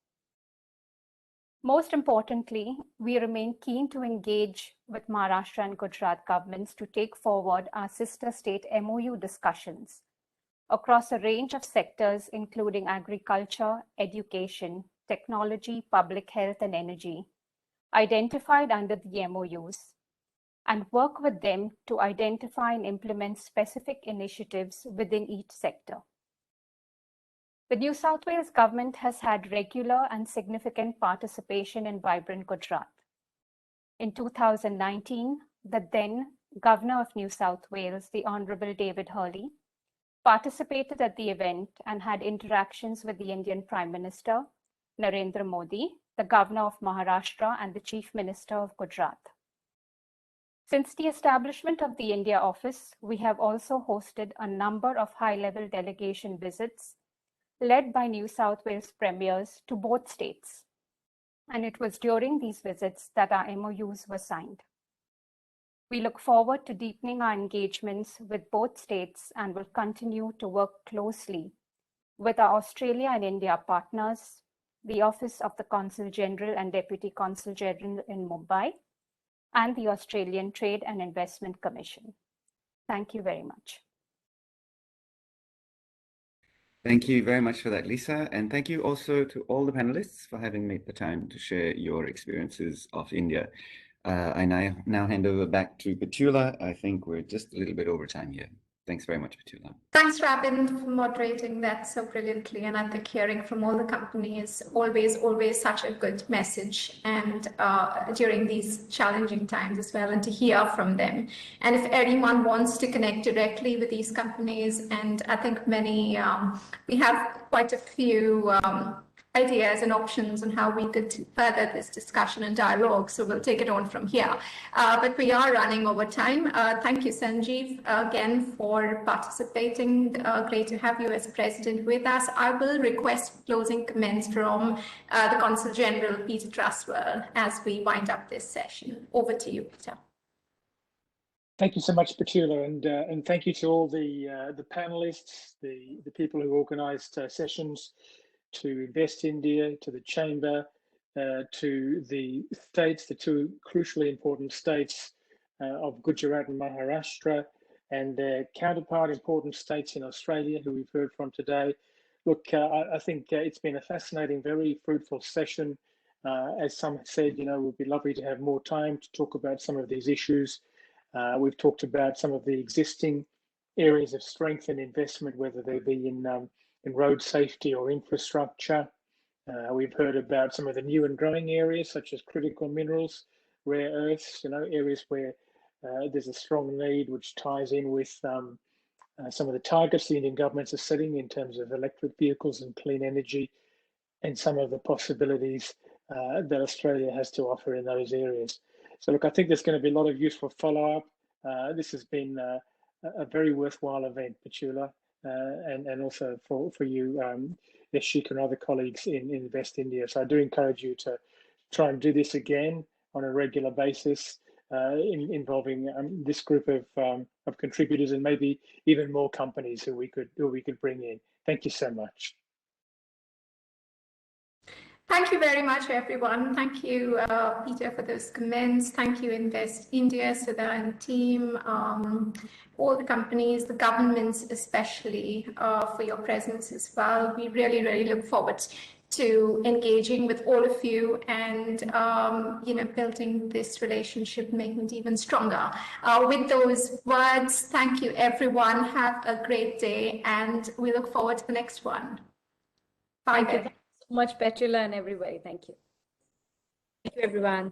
Most importantly, we remain keen to engage with Maharashtra and Gujarat governments to take forward our sister state MOU discussions across a range of sectors, including agriculture, education, technology, public health, and energy, identified under the MOUs, and work with them to identify and implement specific initiatives within each sector. The New South Wales government has had regular and significant participation in Vibrant Gujarat. In 2019, the then Governor of New South Wales, the Honorable David Hurley, participated at the event and had interactions with the Indian Prime Minister, Narendra Modi, the Governor of Maharashtra, and the Chief Minister of Gujarat. Since the establishment of the India office, we have also hosted a number of high-level delegation visits led by New South Wales premiers to both states. And it was during these visits that our MOUs were signed. We look forward to deepening our engagements with both states and will continue to work closely with our Australia and India partners, the Office of the Consul General and Deputy Consul General in Mumbai, and the Australian Trade and Investment Commission. Thank you very much. Thank you very much for that, Lisa. And thank you also to all the panelists for having made the time to share your experiences of India. I now hand over back to Petula. I think we're just a little bit over time here. Thanks very much, Petula. Thanks, Rabin, for moderating that so brilliantly. And I think hearing from all the companies, always such a good message. And during these challenging times as well, and to hear from them. And if anyone wants to connect directly with these companies, and I think many, we have quite a few ideas and options on how we could further this discussion and dialogue. So we'll take it on from here. But we are running over time. Thank you, Sanjeev, again for participating. Great to have you as president with us. I will request closing comments from the Consul General, Peter Trustwell, as we wind up this session. Over to you, Peter. Thank you so much, Petula, and thank you to all the panelists, the people who organised sessions, to Invest India, to the Chamber, to the states, the two crucially important states of Gujarat and Maharashtra, and their counterpart important states in Australia, who we've heard from today. Look, I think it's been a fascinating, very fruitful session. As some said, you know, it would be lovely to have more time to talk about some of these issues. We've talked about some of the existing areas of strength and investment, whether they be in road safety or infrastructure. We've heard about some of the new and growing areas, such as critical minerals, rare earths, you know, areas where there's a strong need, which ties in with some of the targets the Indian governments are setting in terms of electric vehicles and clean energy, and some of the possibilities that Australia has to offer in those areas. So look, I think there's going to be a lot of useful follow-up. This has been a very worthwhile event, Petula. and also for you, Yashik and other colleagues in Invest India. So I do encourage you to try and do this again on a regular basis, involving this group of contributors and maybe even more companies who we could bring in. Thank you so much. Thank you very much, everyone. Thank you, Peter, for those comments. Thank you, Invest India, Sudha and team, all the companies, the governments especially, for your presence as well. We really, really look forward to engaging with all of you and building this relationship, making it even stronger. With those words, thank you, everyone. Have a great day, and we look forward to the next one. Bye. Thank you so much, Petula and everybody. Thank you. Thank you, everyone.